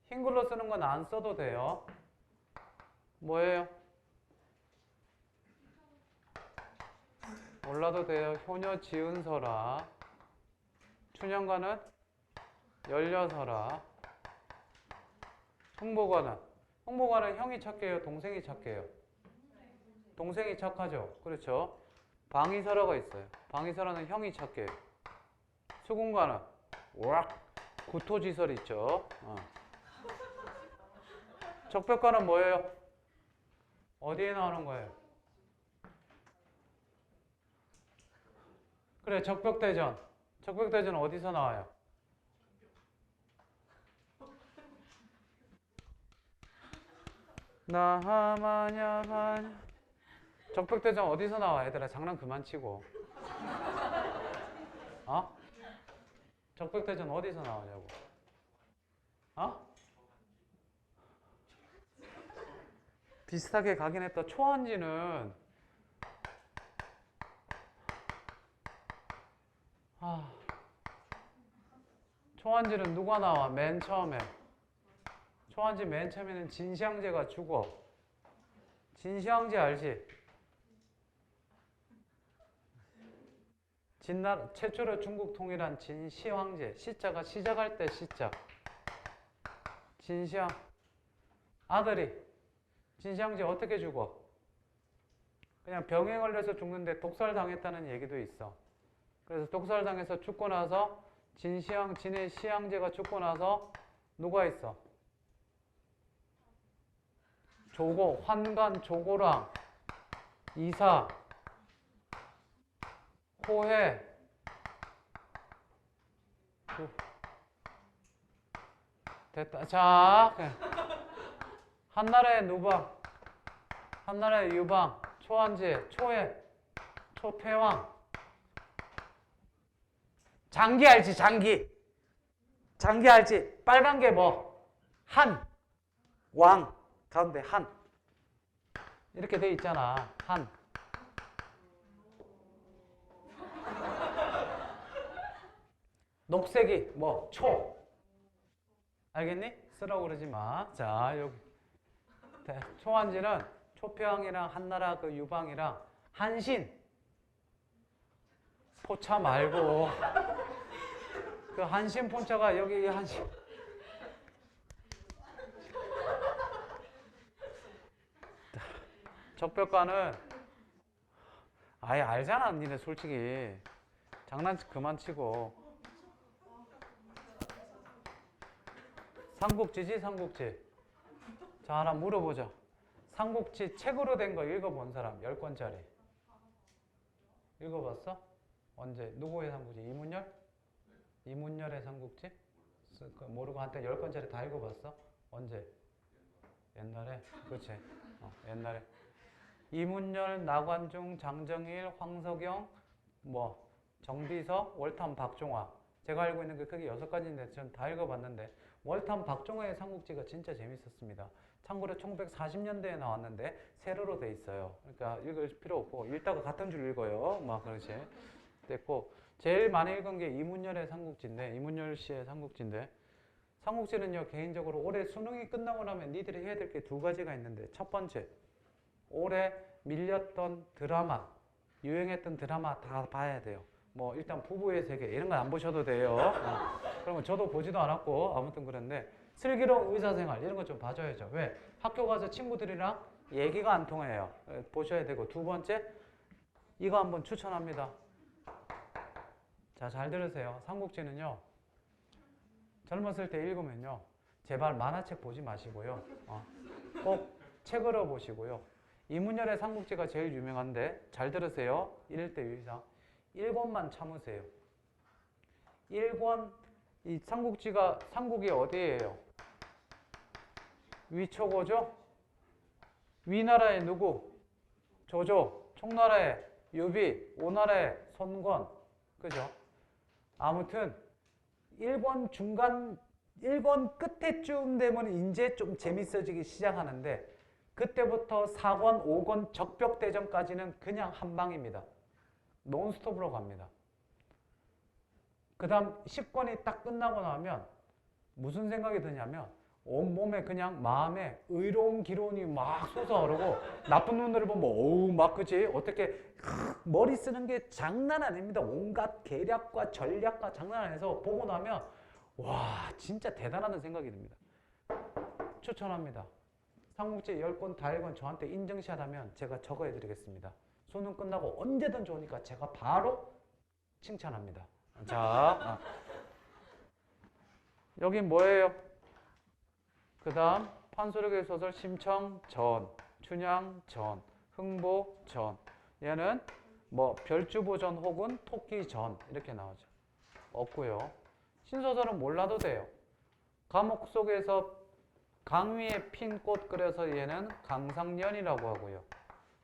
흰 글로 쓰는 건 안 써도 돼요. 뭐예요? 몰라도 돼요. 효녀 지은서라. 춘향가는 열려서라. 흥보가는 형이 찾게요? 동생이 찾게요? 동생이 착하죠. 그렇죠. 방위설화가 있어요. 방위설화는 형이 찾게요. 수군가는 오락 구토지설 있죠. 적벽가는 뭐예요? 어디에 나오는 거예요? 그래, 적벽대전. 적벽대전 어디서 나와요? 나하마냐 마냐. 적벽대전 어디서 나와? 얘들아, 장난 그만 치고. 어? 적벽대전 어디서 나오냐고. 어? 비슷하게 가긴 했다. 초안지는 초안지는 누가 나와? 맨 처음에. 초안지 맨 처음에는 진시황제가 죽어. 진시황제 알지? 최초로 중국 통일한 진시황제. 시자가 시작할 때 시자. 진시황. 아들이. 진시황제 어떻게 죽어? 그냥 병에 걸려서 죽는데 독살당했다는 얘기도 있어. 그래서 독살당해서 죽고 나서 진의 시황제가 죽고 나서 누가 있어? 조고, 환관, 조고랑, 이사, 호해, 됐다. 자, 한나라의 누방, 한나라의 유방, 초한제, 초해, 초패왕. 장기 알지? 장기. 장기 알지? 빨간 게 뭐? 한, 왕, 가운데 한. 이렇게 돼 있잖아. 한. 녹색이 뭐? 초. 알겠니? 쓰라고 그러지 마. 자, 여기. 초한지는 초표왕이랑 한나라 그 유방이랑 한신. 포차 말고. 그 한신 포차가 여기 한신. 적벽가는 아예 알잖아, 니네 솔직히. 장난 그만 치고. 삼국지지, 삼국지. 자, 하나 물어보자. 삼국지 책으로 된 거 읽어본 사람 10권짜리. 읽어봤어? 언제? 누구의 삼국지? 이문열? 이문열의 삼국지? 모르고 한때 10권짜리 다 읽어봤어? 언제? 옛날에? 그치? 옛날에. 이문열, 나관중, 장정일, 황석영, 정비서, 월탐, 박종화. 제가 알고 있는 게 크게 6가지인데 전 다 읽어봤는데 월탐, 박종화의 삼국지가 진짜 재밌었습니다. 참고로 1940년대에 나왔는데 세로로 돼 있어요. 그러니까 읽을 필요 없고 읽다가 같은 줄 읽어요. 그렇지. 됐고 제일 많이 읽은 게 이문열의 삼국지인데 이문열 씨의 삼국지인데 삼국지는요 개인적으로 올해 수능이 끝나고 나면 니들이 해야 될 게 2가지가 있는데 첫 번째 올해 밀렸던 드라마 유행했던 드라마 다 봐야 돼요. 일단 부부의 세계 이런 건 안 보셔도 돼요. 그러면 저도 보지도 않았고 아무튼 그런데 슬기로운 의사생활 이런 거 좀 봐줘야죠. 왜? 학교 가서 친구들이랑 얘기가 안 통해요. 보셔야 되고 두 번째 이거 한번 추천합니다. 자, 잘 들으세요. 삼국지는요, 젊었을 때 읽으면요, 제발 만화책 보지 마시고요. 꼭 책으로 보시고요. 이문열의 삼국지가 제일 유명한데, 잘 들으세요. 1대 유의사. 1권만 참으세요. 1권, 이 삼국지가, 삼국이 어디예요? 위초고죠? 위나라의 누구? 조조. 총나라의 유비. 오나라의 손권. 그죠? 아무튼 1권 중간 1권 끝에쯤 되면 이제 좀 재밌어지기 시작하는데 그때부터 4권, 5권 적벽대전까지는 그냥 한 방입니다. 논스톱으로 갑니다. 그 다음 10권이 딱 끝나고 나면 무슨 생각이 드냐면 온몸에 그냥 마음에 의로운 기론이 막 솟아오르고 나쁜 놈들을 보면 어우 막 그치 어떻게 머리 쓰는 게 장난 아닙니다. 온갖 계략과 전략과 장난 아니어서 보고 나면 와 진짜 대단하다는 생각이 듭니다. 추천합니다. 삼국지 10권 다 읽은 저한테 인증샷 하면 제가 적어 해드리겠습니다. 수능 끝나고 언제든 좋으니까 제가 바로 칭찬합니다. 자, 여긴 뭐예요? 그 다음 판소력의 소설 심청전, 춘향전, 흥보전. 얘는 뭐 별주보전 혹은 토끼전 이렇게 나오죠. 없고요. 신소설은 몰라도 돼요. 감옥 속에서 강위에 핀 꽃 그래서 얘는 강상년이라고 하고요.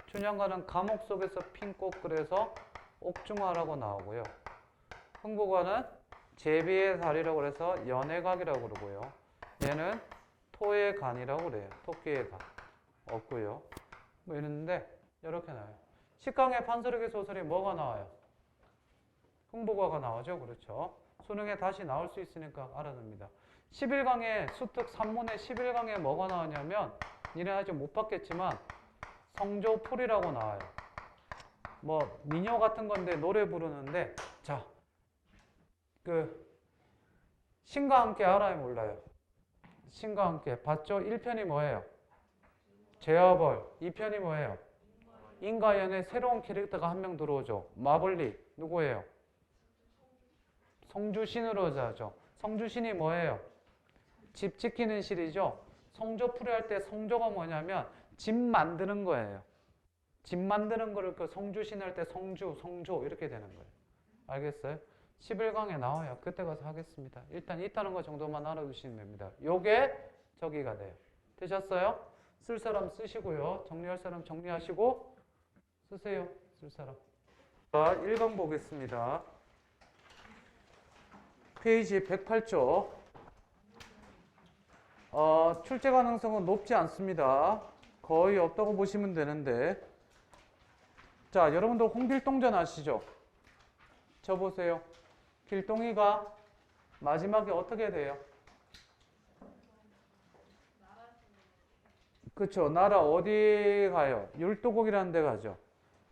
춘향가는 감옥 속에서 핀 꽃 그래서 옥중화라고 나오고요. 흥보가는 제비의 살이라고 그래서 연애각이라고 그러고요. 얘는 토의 간이라고 그래요. 토끼의 간. 없고요. 뭐 이랬는데 이렇게 나와요. 식강의 판소력의 소설이 뭐가 나와요? 흥보가가 나오죠. 그렇죠. 수능에 다시 나올 수 있으니까 알아둡니다. 11강에 수특 3문의 11강에 뭐가 나오냐면 니네 아직 못 봤겠지만 성조풀이라고 나와요. 뭐 미녀 같은 건데 노래 부르는데 자, 그 신과 함께 알아요 몰라요? 신과 함께 봤죠? 1편이 뭐예요? 제어벌. 2편이 뭐예요? 인과연의 새로운 캐릭터가 한 명 들어오죠. 마블리. 누구예요? 성주신으로 자죠. 성주신이 뭐예요? 집 지키는 실이죠. 성조풀이 할 때 성조가 뭐냐면 집 만드는 거예요. 집 만드는 거를 그 성주신 할 때 성주, 성조 이렇게 되는 거예요. 알겠어요? 11강에 나와요. 그때 가서 하겠습니다. 일단 있다는 거 정도만 알아두시면 됩니다. 요게 저기가 돼요. 되셨어요? 쓸 사람 쓰시고요. 정리할 사람 정리하시고 쓰세요. 쓸 사람. 자, 1강 보겠습니다. 페이지 108쪽. 출제 가능성은 높지 않습니다. 거의 없다고 보시면 되는데. 자, 여러분들 홍길동전 아시죠? 저 보세요. 길동이가 마지막에 어떻게 돼요? 그쵸. 나라 어디 가요? 율도국이라는 데 가죠.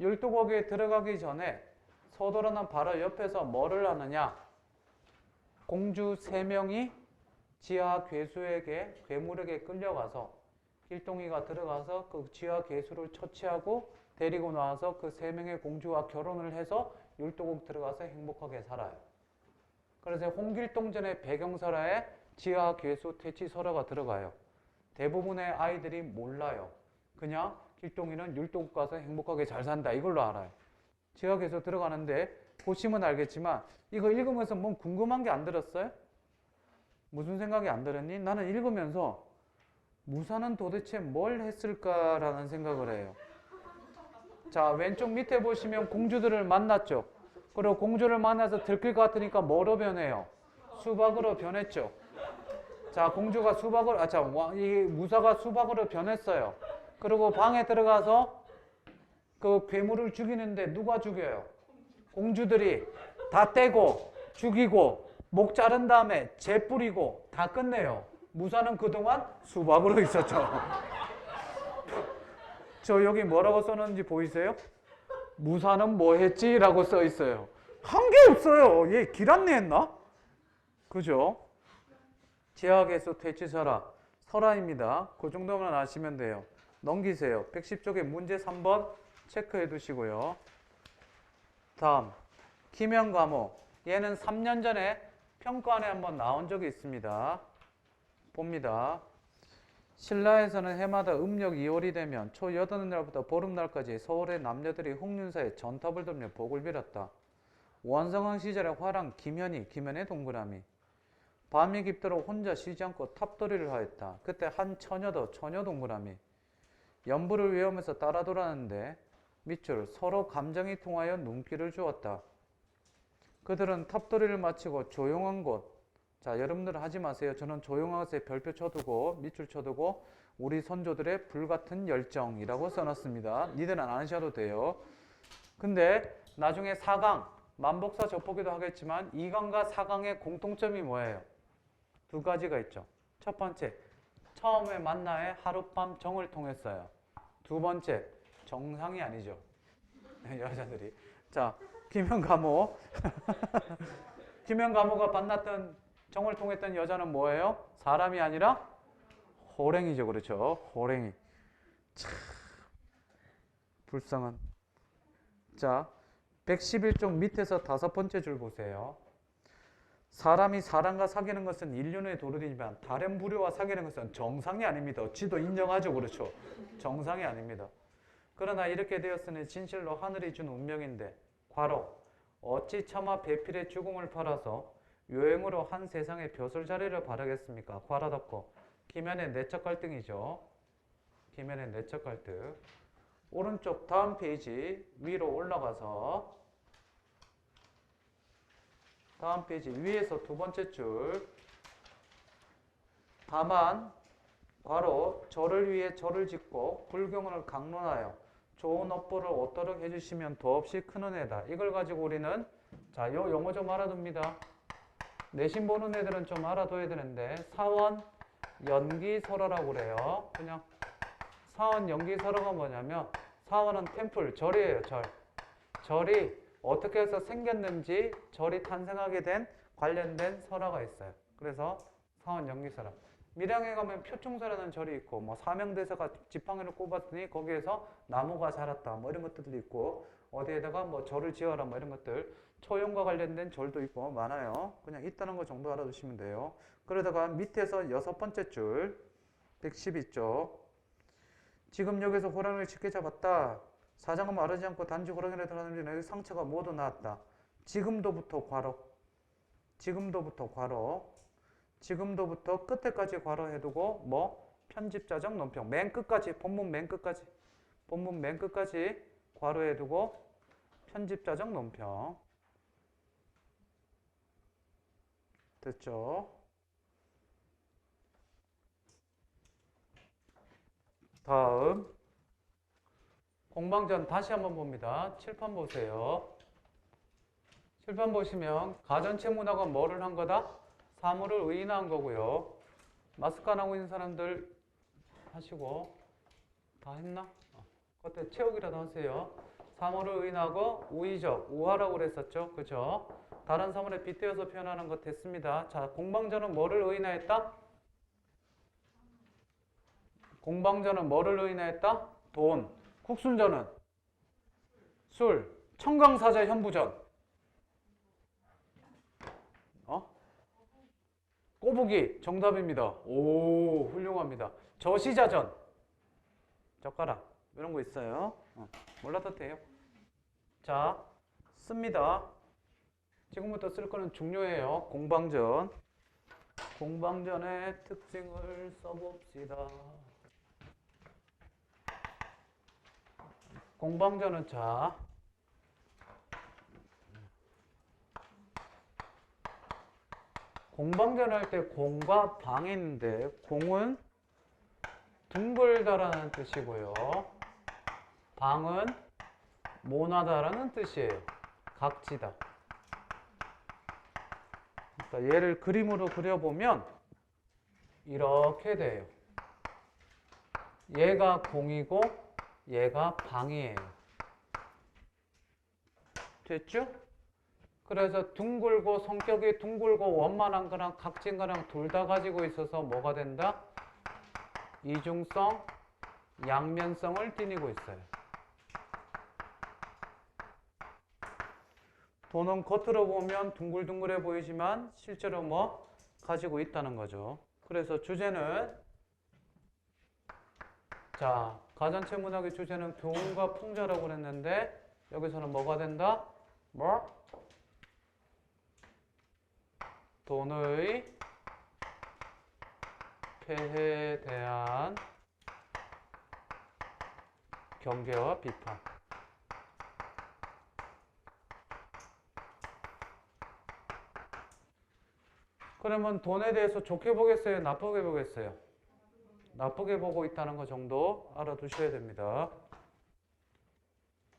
율도국에 들어가기 전에 서도라는 바로 옆에서 뭐를 하느냐? 공주 3명이 지하 괴수에게 괴물에게 끌려가서 길동이가 들어가서 그 지하 괴수를 처치하고 데리고 나와서 그 3명의 공주와 결혼을 해서 율도국 들어가서 행복하게 살아요. 그래서 홍길동전의 배경설화에 지하 괴수 퇴치설화가 들어가요. 대부분의 아이들이 몰라요. 그냥 길동이는 율도국 가서 행복하게 잘 산다 이걸로 알아요. 지하 괴수 들어가는데 보시면 알겠지만 이거 읽으면서 뭐 궁금한 게 안 들었어요? 무슨 생각이 안 들었니? 나는 읽으면서 무사는 도대체 뭘 했을까라는 생각을 해요. 자, 왼쪽 밑에 보시면 공주들을 만났죠. 그리고 공주를 만나서 들킬 것 같으니까 뭐로 변해요? 수박으로 변했죠. 자, 공주가 수박으로, 이 무사가 수박으로 변했어요. 그리고 방에 들어가서 그 괴물을 죽이는데 누가 죽여요? 공주들이 다 떼고 죽이고 목 자른 다음에 재 뿌리고 다 끝내요. 무사는 그동안 수박으로 있었죠. 저 여기 뭐라고 써놨는지 보이세요? 무사는 뭐 했지? 라고 써 있어요. 한 게 없어요. 얘 길 안내했나? 그죠? 지하괴수 퇴치설화. 설화입니다. 그 정도만 아시면 돼요. 넘기세요. 110쪽에 문제 3번 체크해 두시고요. 다음 김현과목. 얘는 3년 전에 평가원에 한번 나온 적이 있습니다. 봅니다. 신라에서는 해마다 음력 2월이 되면 초 여덟날부터 보름날까지 서울의 남녀들이 홍윤사에 전탑을 돌며 복을 빌었다. 원성왕 시절에 화랑 김현의 동그라미. 밤이 깊도록 혼자 쉬지 않고 탑돌이를 하였다. 그때 한 처녀도 처녀 동그라미. 연부를 외우면서 따라 돌았는데 밑줄 서로 감정이 통하여 눈길을 주었다. 그들은 탑돌이를 마치고 조용한 곳. 자, 여러분들은 하지 마세요. 저는 조용한 곳에 별표 쳐두고 밑줄 쳐두고 우리 선조들의 불같은 열정이라고 써놨습니다. 니들은 안 하셔도 돼요. 근데 나중에 4강 만복사 접보기도 하겠지만 2강과 4강의 공통점이 뭐예요? 두 가지가 있죠. 첫 번째, 처음에 만나의 하룻밤 정을 통했어요. 두 번째, 정상이 아니죠. 여자들이. 자, 김현가모. 김현가모가 만났던 정을 통했던 여자는 뭐예요? 사람이 아니라 호랭이죠. 그렇죠? 호랭이. 참 불쌍한. 자, 111쪽 밑에서 5번째 줄 보세요. 사람이 사람과 사귀는 것은 인륜의 도르이지만 다른 부류와 사귀는 것은 정상이 아닙니다. 지도 인정하죠. 그렇죠? 정상이 아닙니다. 그러나 이렇게 되었으니 진실로 하늘이 준 운명인데 과로 어찌 차마 배필의 죽음을 팔아서 요행으로 한 세상의 벼슬자리를 바라겠습니까? 괄호 닫고 김현의 내적 갈등이죠. 김현의 내적 갈등. 오른쪽 다음 페이지 위로 올라가서 다음 페이지 위에서 두 번째 줄. 다만 괄호 절을 위해 절을 짓고 불경을 강론하여 좋은 업보를 얻도록 해주시면 더없이 큰 은혜다. 이걸 가지고 우리는 자, 요 용어 좀 알아둡니다. 내신 보는 애들은 좀 알아둬야 되는데 사원 연기설어라고 그래요. 그냥 사원 연기설어가 뭐냐면 사원은 템플, 절이에요. 절이 어떻게 해서 생겼는지 절이 탄생하게 된 관련된 설화가 있어요. 그래서 사원 연기설화. 밀양에 가면 표충설하는 절이 있고 뭐 사명대사가 지팡이를 꼽았더니 거기에서 나무가 자랐다 뭐 이런 것들도 있고 어디에다가 뭐 절을 지어라 뭐 이런 것들 초용과 관련된 절도 있고 많아요. 그냥 있다는 거 정도 알아두시면 돼요. 그러다가 밑에서 6번째 줄 112쪽 지금 여기서 호랑이를 쉽게 잡았다. 사장은 마르지 않고 단지 호랑이를 들어가는 여기 상처가 모두 나았다. 지금도부터 괄호 지금도부터 끝에까지 괄호해두고 뭐 편집자적 논평 맨 끝까지 본문 맨 끝까지 괄호해두고 편집자적 논평 됐죠? 다음 공방전 다시 한번 봅니다. 칠판 보세요. 칠판 보시면 가전체 문학은 뭐를 한 거다? 사물을 의인화한 거고요. 마스크 안 하고 있는 사람들 하시고 다 했나? 그때 채우기라도 하세요. 사물을 의인하고 우의적, 우화라고 그랬었죠. 그죠? 다른 사물에 빗대어서 표현하는 것 됐습니다. 자, 공방전은 뭐를 의인화했다? 공방전은 뭐를 의인화했다? 돈. 국순전은 술. 청강사자 현부전. 꼬부기 정답입니다. 오, 훌륭합니다. 저시자전. 젓가락. 이런 거 있어요. 몰라도 돼요. 자, 씁니다. 지금부터 쓸 거는 중요해요. 공방전. 공방전의 특징을 써봅시다. 공방전은 자, 공방전 할 때 공과 방이 있는데 공은 둥글다라는 뜻이고요. 방은 모나다라는 뜻이에요. 각지다. 그러니까 얘를 그림으로 그려보면 이렇게 돼요. 얘가 공이고 얘가 방이에요. 됐죠? 그래서 둥글고 성격이 둥글고 원만한 거랑 각진 거랑 둘 다 가지고 있어서 뭐가 된다? 이중성, 양면성을 띠니고 있어요. 돈은 겉으로 보면 둥글둥글해 보이지만 실제로 뭐 가지고 있다는 거죠. 그래서 주제는 자, 가전체 문학의 주제는 교훈과 풍자라고 그랬는데 여기서는 뭐가 된다? 뭐? 돈의 폐해에 대한 경계와 비판. 그러면 돈에 대해서 좋게 보겠어요? 나쁘게 보겠어요? 나쁘게 보고 있다는 거 정도 알아두셔야 됩니다.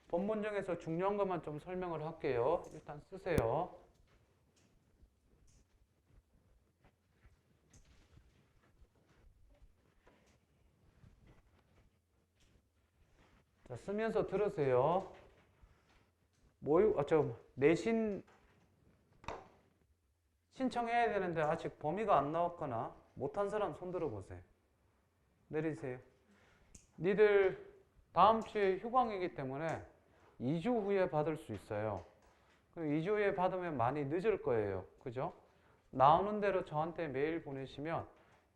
본문 중에서 중요한 것만 좀 설명을 할게요. 일단 쓰세요. 자, 쓰면서 들으세요. 내신 신청해야 되는데 아직 범위가 안 나왔거나 못한 사람 손 들어보세요. 내리세요. 니들 다음 주에 휴강이기 때문에 2주 후에 받을 수 있어요. 그럼 2주 후에 받으면 많이 늦을 거예요. 그죠? 나오는 대로 저한테 메일 보내시면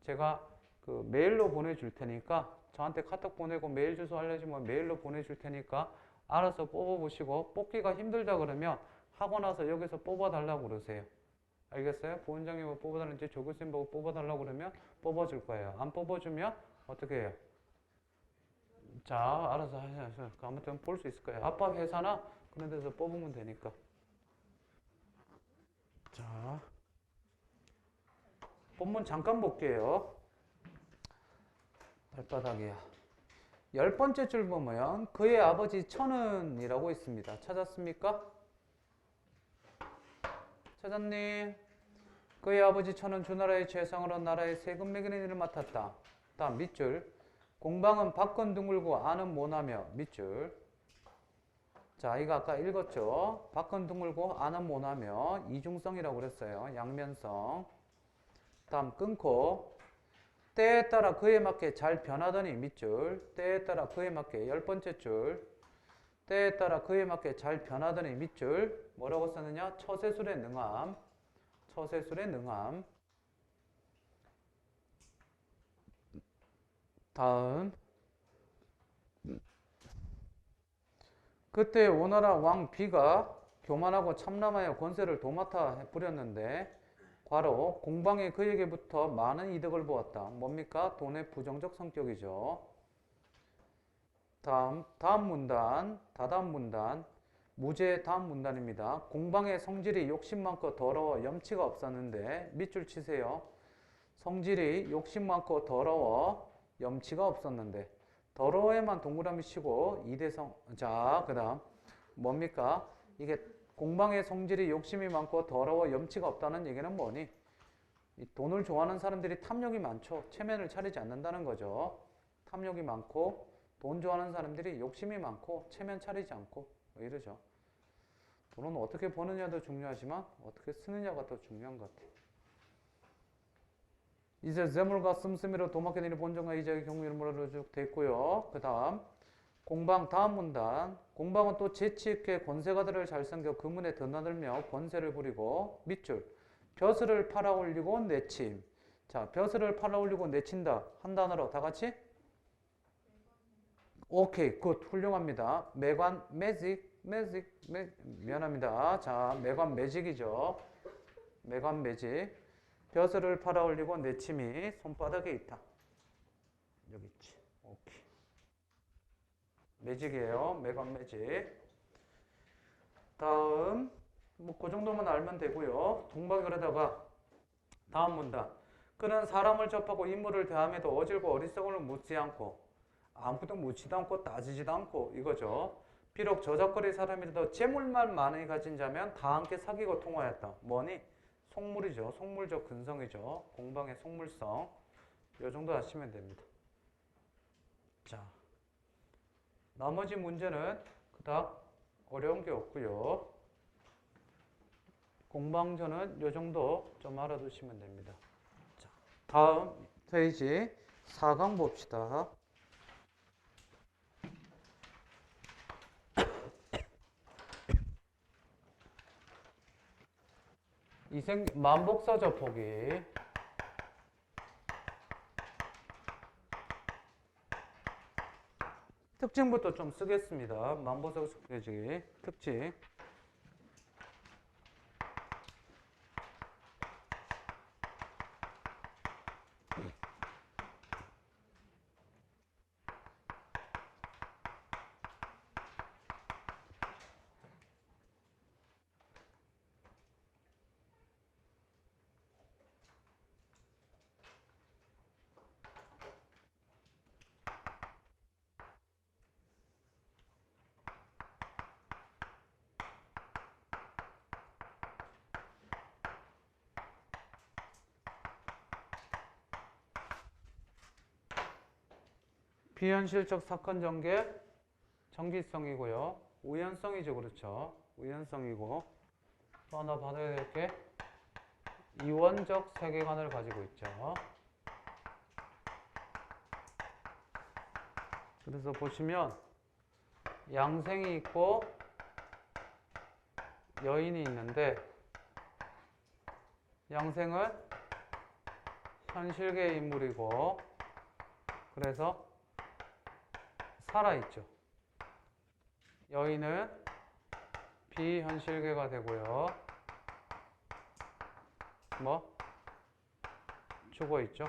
제가 그 메일로 보내줄 테니까 저한테 카톡 보내고 메일 주소 알려주면 메일로 보내줄 테니까 알아서 뽑아보시고 뽑기가 힘들다 그러면 하고 나서 여기서 뽑아달라고 그러세요. 알겠어요? 부원장님 뭐 뽑아달라는지 조교수님 보고 뽑아달라고 그러면 뽑아줄 거예요. 안 뽑아주면 어떻게 해요? 자, 알아서 하셔서 아무튼 볼 수 있을 거예요. 아빠 회사나 그런 데서 뽑으면 되니까. 자, 본문 잠깐 볼게요. 발바닥이야. 10번째 줄 보면 그의 아버지 천은이라고 있습니다. 찾았습니까? 찾았니? 그의 아버지 천은 주나라의 최상으로 나라의 세금 매기는 일을 맡았다. 다음 밑줄. 공방은 밖은 둥글고 안은 모나며 밑줄. 자, 이거 아까 읽었죠? 밖은 둥글고 안은 모나며 이중성이라고 그랬어요. 양면성. 다음 끊고 때에 따라 그에 맞게 잘 변하더니 밑줄. 때에 따라 그에 맞게 10번째 줄. 때에 따라 그에 맞게 잘 변하더니 밑줄. 뭐라고 썼느냐? 처세술의 능함. 처세술의 능함. 다음 그때 오나라 왕 비가 교만하고 참남하여 권세를 도맡아 부렸는데 과로 공방이 그에게부터 많은 이득을 보았다. 뭡니까? 돈의 부정적 성격이죠. 다음 문단, 다다음 문단, 무죄의 다음 문단입니다. 공방의 성질이 욕심 많고 더러워 염치가 없었는데 밑줄 치세요. 성질이 욕심 많고 더러워 염치가 없었는데 더러워에만 동그라미 치고 이대성. 자, 그 다음 뭡니까? 이게 공방의 성질이 욕심이 많고 더러워 염치가 없다는 얘기는 뭐니? 이 돈을 좋아하는 사람들이 탐욕이 많죠. 체면을 차리지 않는다는 거죠. 탐욕이 많고 돈 좋아하는 사람들이 욕심이 많고 체면 차리지 않고 뭐 이러죠. 돈은 어떻게 버느냐도 중요하지만 어떻게 쓰느냐가 더 중요한 것 같아요. 이제 재물과 씀씀이로 도맡게 되는 본전과 이자의 경우를 뭐라고 쭉 됐고요. 그 다음 공방 다음 문단. 공방은 또 재치 있게 권세가들을 잘 섬겨 그 문에 드나들며 권세를 부리고 밑줄 벼슬을 팔아 올리고 내침. 자, 벼슬을 팔아 올리고 내친다. 한 단어로 다 같이 오케이, 굿, 훌륭합니다. 매관 매직 미안합니다. 자, 매관 매직이죠. 매관 매직. 벼슬을 팔아 올리고 내침이 손바닥에 있다. 여기 있지. 오케이. 매직이에요. 매관 매직. 다음 뭐 그 정도만 알면 되고요. 동방을하다가 다음 문단. 그는 사람을 접하고 인물을 대함에도 어질고 어리석음을 묻지 않고 아무것도 묻지도 않고 따지지도 않고 이거죠. 비록 저작거리 사람이라도 재물만 많이 가진 자면 다 함께 사귀고 통화했다. 뭐니? 속물이죠. 속물적 근성이죠. 공방의 속물성. 이 정도 아시면 됩니다. 자, 나머지 문제는 그닥 어려운 게 없고요. 공방전은 이 정도 좀 알아두시면 됩니다. 자, 다음 페이지 4강 봅시다. 만복서적 보기. 특징부터 좀 쓰겠습니다. 만복서적 보기 특징. 비현실적 사건 전개, 정기성이고요. 우연성이죠, 그렇죠? 우연성이고 또 하나 받아야 될 게 이원적 세계관을 가지고 있죠. 그래서 보시면 양생이 있고 여인이 있는데 양생은 현실계의 인물이고 그래서 살아있죠. 여인은 비현실계가 되고요. 뭐? 죽어있죠.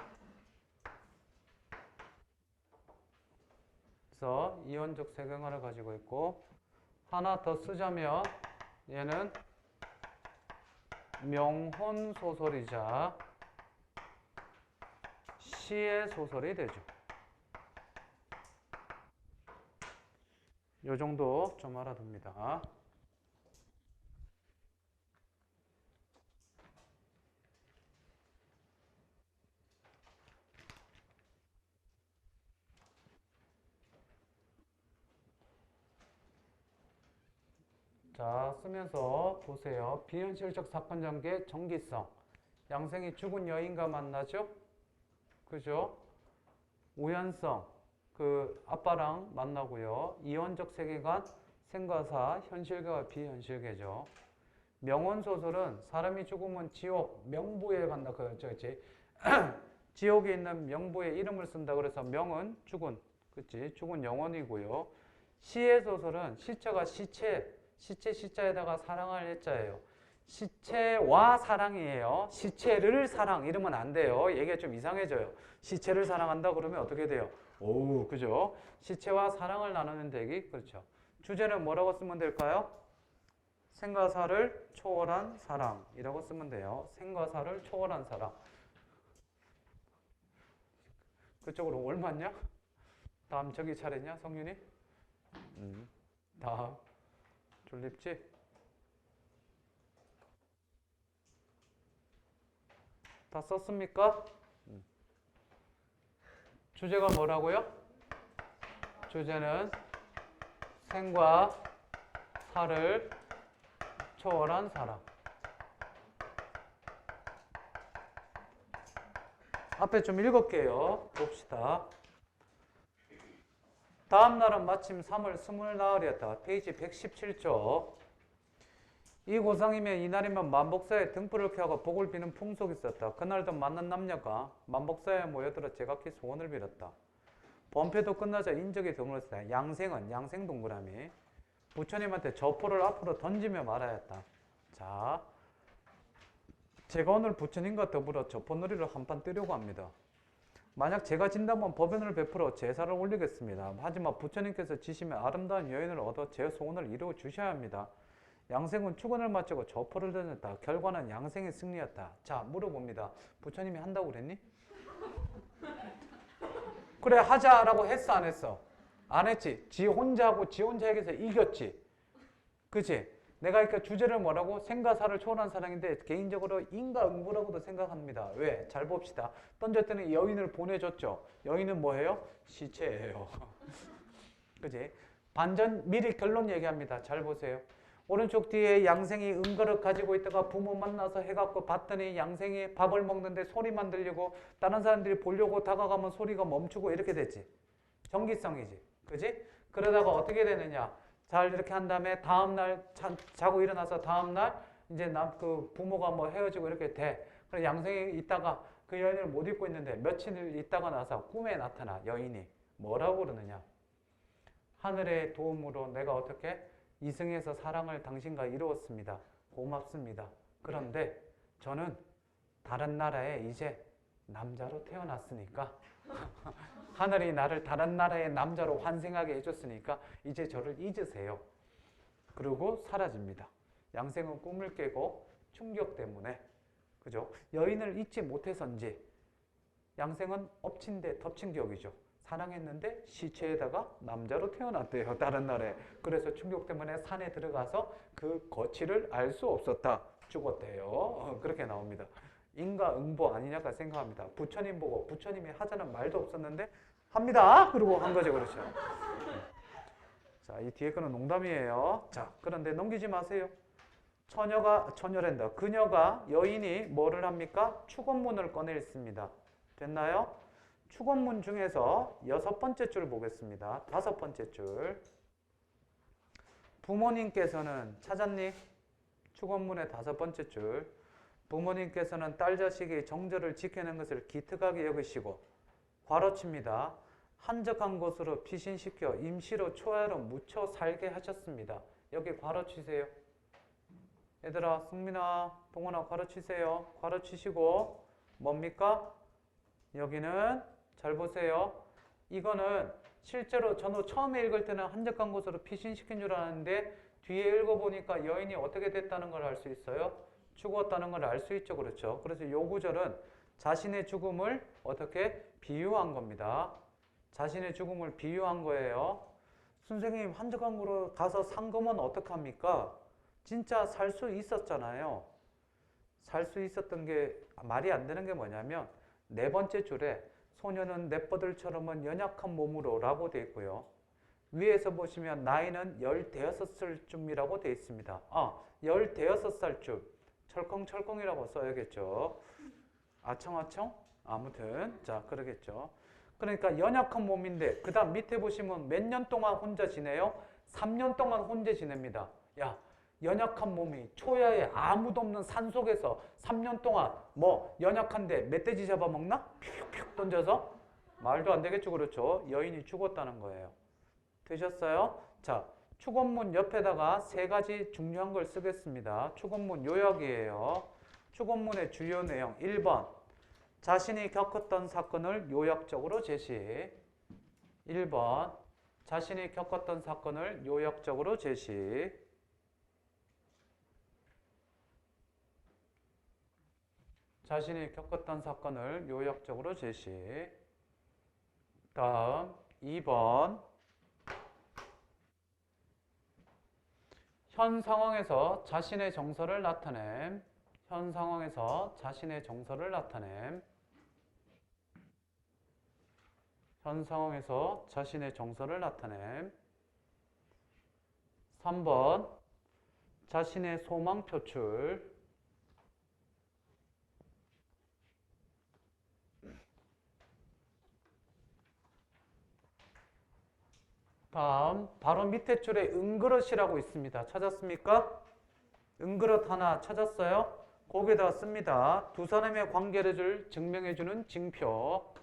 그래서 이원적 세계관을 가지고 있고 하나 더 쓰자면 얘는 명혼 소설이자 시의 소설이 되죠. 요 정도 좀 알아둡니다. 자, 쓰면서 보세요. 비현실적 사건 전개 정기성. 양생이 죽은 여인과 만나죠? 그죠? 우연성. 그 아빠랑 만나고요. 이원적 세계관, 생과사, 현실계와 비현실계죠. 명혼소설은 사람이 죽으면 지옥, 명부에 간다. 그렇지? 지옥에 있는 명부에 이름을 쓴다. 그래서 명은 죽은, 그치? 죽은 영혼이고요. 시의 소설은 시체가 시자에다가 사랑할 해자예요. 시체와 사랑이에요. 시체를 사랑 이러면 안 돼요. 얘기가 좀 이상해져요. 시체를 사랑한다 그러면 어떻게 돼요? 오, 그죠? 시체와 사랑을 나누는 대기, 그렇죠. 주제는 뭐라고 쓰면 될까요? 생과사를 초월한 사랑이라고 쓰면 돼요. 생과사를 초월한 사랑. 그쪽으로 옮았냐? 다음 저기 차례냐, 성윤이? 다음. 졸립지? 다 썼습니까? 주제가 뭐라고요? 주제는 생과 사를 초월한 사랑. 앞에 좀 읽을게요. 봅시다. 다음 날은 마침 3월 20나흘이었다. 페이지 117쪽. 이 고상이면 이날이면 만복사에 등불을 켜고 복을 비는 풍속이 있었다. 그날도 만난 남녀가 만복사에 모여들어 제각기 소원을 빌었다. 번패도 끝나자 인적이 드물었다. 양생은 양생 동그라미 부처님한테 저포를 앞으로 던지며 말하였다. 자, 제가 오늘 부처님과 더불어 저포놀이를 한판 뜨려고 합니다. 만약 제가 진다면 법연을 베풀어 제사를 올리겠습니다. 하지만 부처님께서 지시면 아름다운 여인을 얻어 제 소원을 이루어 주셔야 합니다. 양생은 축원을 마치고 저포를 던졌다. 결과는 양생의 승리였다. 자, 물어봅니다. 부처님이 한다고 그랬니? 그래, 하자라고 했어, 안 했어? 안 했지. 지 혼자 하고 지 혼자 얘기해서 이겼지. 그치? 내가 이렇게 주제를 뭐라고? 생과사를 초월한 사랑인데 개인적으로 인과응보라고도 생각합니다. 왜? 잘 봅시다. 던졌더니 여인을 보내줬죠. 여인은 뭐예요? 시체예요. 그치? 반전 미리 결론 얘기합니다. 잘 보세요. 오른쪽 뒤에 양생이 은거를 가지고 있다가 부모 만나서 해갖고 봤더니 양생이 밥을 먹는데 소리만 들리고 다른 사람들이 보려고 다가가면 소리가 멈추고 이렇게 됐지. 정기성이지. 그지? 그러다가 어떻게 되느냐. 잘 이렇게 한 다음에 다음날 자고 일어나서 다음날 이제 그 부모가 뭐 헤어지고 이렇게 돼. 그래 양생이 있다가 그 여인을 못 잊고 있는데 며칠 있다가 나서 꿈에 나타나 여인이 뭐라고 그러느냐? 하늘의 도움으로 내가 어떻게 이승에서 사랑을 당신과 이루었습니다. 고맙습니다. 그런데 저는 다른 나라에 이제 남자로 태어났으니까 하늘이 나를 다른 나라의 남자로 환생하게 해줬으니까 이제 저를 잊으세요. 그리고 사라집니다. 양생은 꿈을 깨고 충격 때문에 그죠? 여인을 잊지 못해서인지 양생은 엎친 데 덮친 격이죠. 사랑했는데 시체에다가 남자로 태어났대요. 다른 나라에. 그래서 충격 때문에 산에 들어가서 그 거취를 알 수 없었다. 죽었대요. 그렇게 나옵니다. 인과응보 아니냐가 생각합니다. 부처님 보고 부처님이 하자는 말도 없었는데 합니다. 그러고 한 거죠. 그렇죠. 자, 이 뒤에 거는 농담이에요. 자, 그런데 넘기지 마세요. 처녀란다. 그녀가 여인이 뭐를 합니까? 축원문을 꺼내 읽습니다. 됐나요? 축원문 중에서 6번째 줄 보겠습니다. 5번째 줄. 부모님께서는 찾았니? 축원문의 5번째 줄. 부모님께서는 딸 자식이 정절을 지키는 것을 기특하게 여기시고 괄호칩니다. 한적한 곳으로 피신시켜 임시로 초야로 묻혀 살게 하셨습니다. 여기 괄호치세요. 얘들아, 승민아, 동원아 괄호치세요. 괄호치시고 뭡니까? 여기는 잘 보세요. 이거는 실제로 저도 처음에 읽을 때는 한적한 곳으로 피신시킨 줄 알았는데 뒤에 읽어보니까 여인이 어떻게 됐다는 걸 알 수 있어요. 죽었다는 걸 알 수 있죠. 그렇죠. 그래서 이 구절은 자신의 죽음을 어떻게 비유한 겁니다. 자신의 죽음을 비유한 거예요. 선생님, 한적한 곳으로 가서 산 거면 어떡합니까? 진짜 살 수 있었잖아요. 살 수 있었던 게 말이 안 되는 게 뭐냐면 4번째 줄에 소녀는 냇버들처럼은 연약한 몸으로 라고 되어 있고요. 위에서 보시면 나이는 16살쯤이라고 되어 있습니다. 16살쯤. 철컹철컹이라고 써야겠죠. 아청아청? 아무튼 자 그러겠죠. 그러니까 연약한 몸인데 그 다음 밑에 보시면 몇 년 동안 혼자 지내요? 3년 동안 혼자 지냅니다. 야, 연약한 몸이 초야에 아무도 없는 산속에서 3년 동안 뭐 연약한데 멧돼지 잡아먹나? 픽픽 던져서? 말도 안 되겠죠. 그렇죠. 여인이 죽었다는 거예요. 되셨어요? 자, 축원문 옆에다가 3가지 중요한 걸 쓰겠습니다. 축원문 요약이에요. 축원문의 주요 내용 1번 자신이 겪었던 사건을 요약적으로 제시. 1번 자신이 겪었던 사건을 요약적으로 제시. 자신이 겪었던 사건을 요약적으로 제시. 다음 2번 현 상황에서 자신의 정서를 나타냄. 현 상황에서 자신의 정서를 나타냄. 현 상황에서 자신의 정서를 나타냄. 3번 자신의 소망 표출. 다음 바로 밑에 줄에 은그릇이라고 있습니다. 찾았습니까? 은그릇 하나 찾았어요? 거기에다 씁니다. 두 사람의 관계를 증명해주는 징표.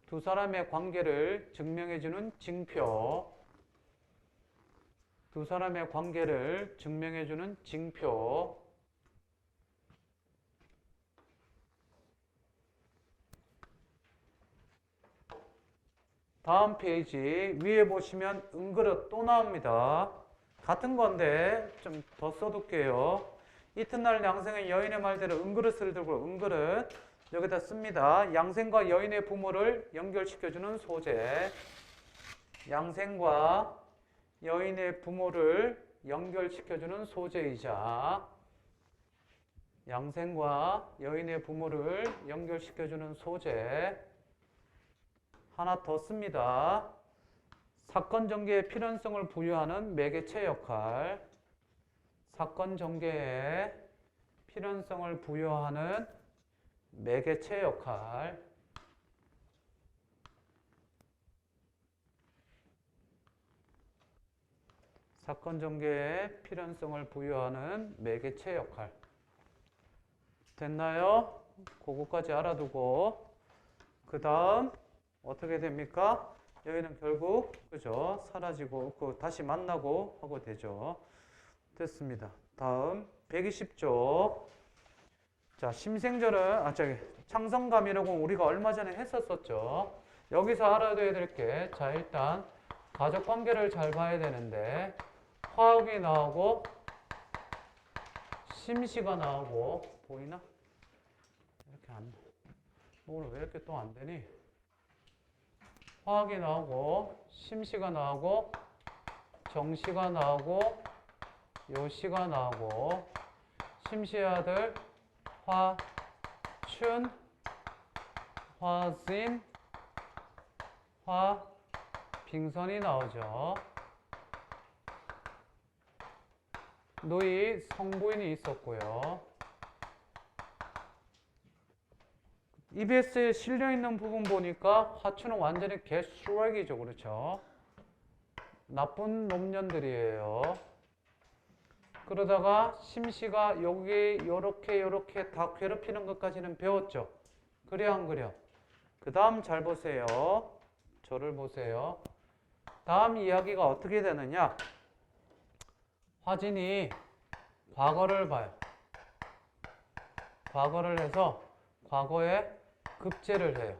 두 사람의 관계를 증명해주는 징표. 두 사람의 관계를 증명해주는 징표. 다음 페이지 위에 보시면 은그릇 또 나옵니다. 같은 건데 좀 더 써둘게요. 이튿날 양생은 여인의 말대로 은그릇을 들고 은그릇 여기다 씁니다. 양생과 여인의 부모를 연결시켜주는 소재. 양생과 여인의 부모를 연결시켜주는 소재이자 양생과 여인의 부모를 연결시켜주는 소재. 하나 더 씁니다. 사건 전개의 필연성을 부여하는 매개체 역할. 사건 전개의 필연성을 부여하는 매개체 역할. 사건 전개에 필연성을 부여하는 매개체 역할. 됐나요? 그거까지 알아두고 그 다음 어떻게 됩니까? 여기는 결국 그죠? 사라지고 다시 만나고 하고 되죠. 됐습니다. 다음 120쪽. 자, 심생절은 창성감이라고 우리가 얼마 전에 했었었죠. 여기서 알아둬야 될 게, 자, 일단 가족관계를 잘 봐야 되는데 화학이 나오고 심시가 나오고 보이나? 이렇게 안 돼. 오늘 왜 이렇게 또 안 되니? 화학이 나오고 심시가 나오고 정시가 나오고 요시가 나오고 심시의 아들 화춘, 화진, 화빙선이 나오죠. 노이 성부인이 있었고요. EBS에 실려있는 부분 보니까 화춘은 완전히 개쓰레기죠. 그렇죠? 나쁜 놈년들이에요. 그러다가 심시가 여기 요렇게 다 괴롭히는 것까지는 배웠죠. 그래 안 그려? 그 다음 잘 보세요. 저를 보세요. 다음 이야기가 어떻게 되느냐? 화진이 과거를 봐요. 과거를 해서 과거에 급제를 해요.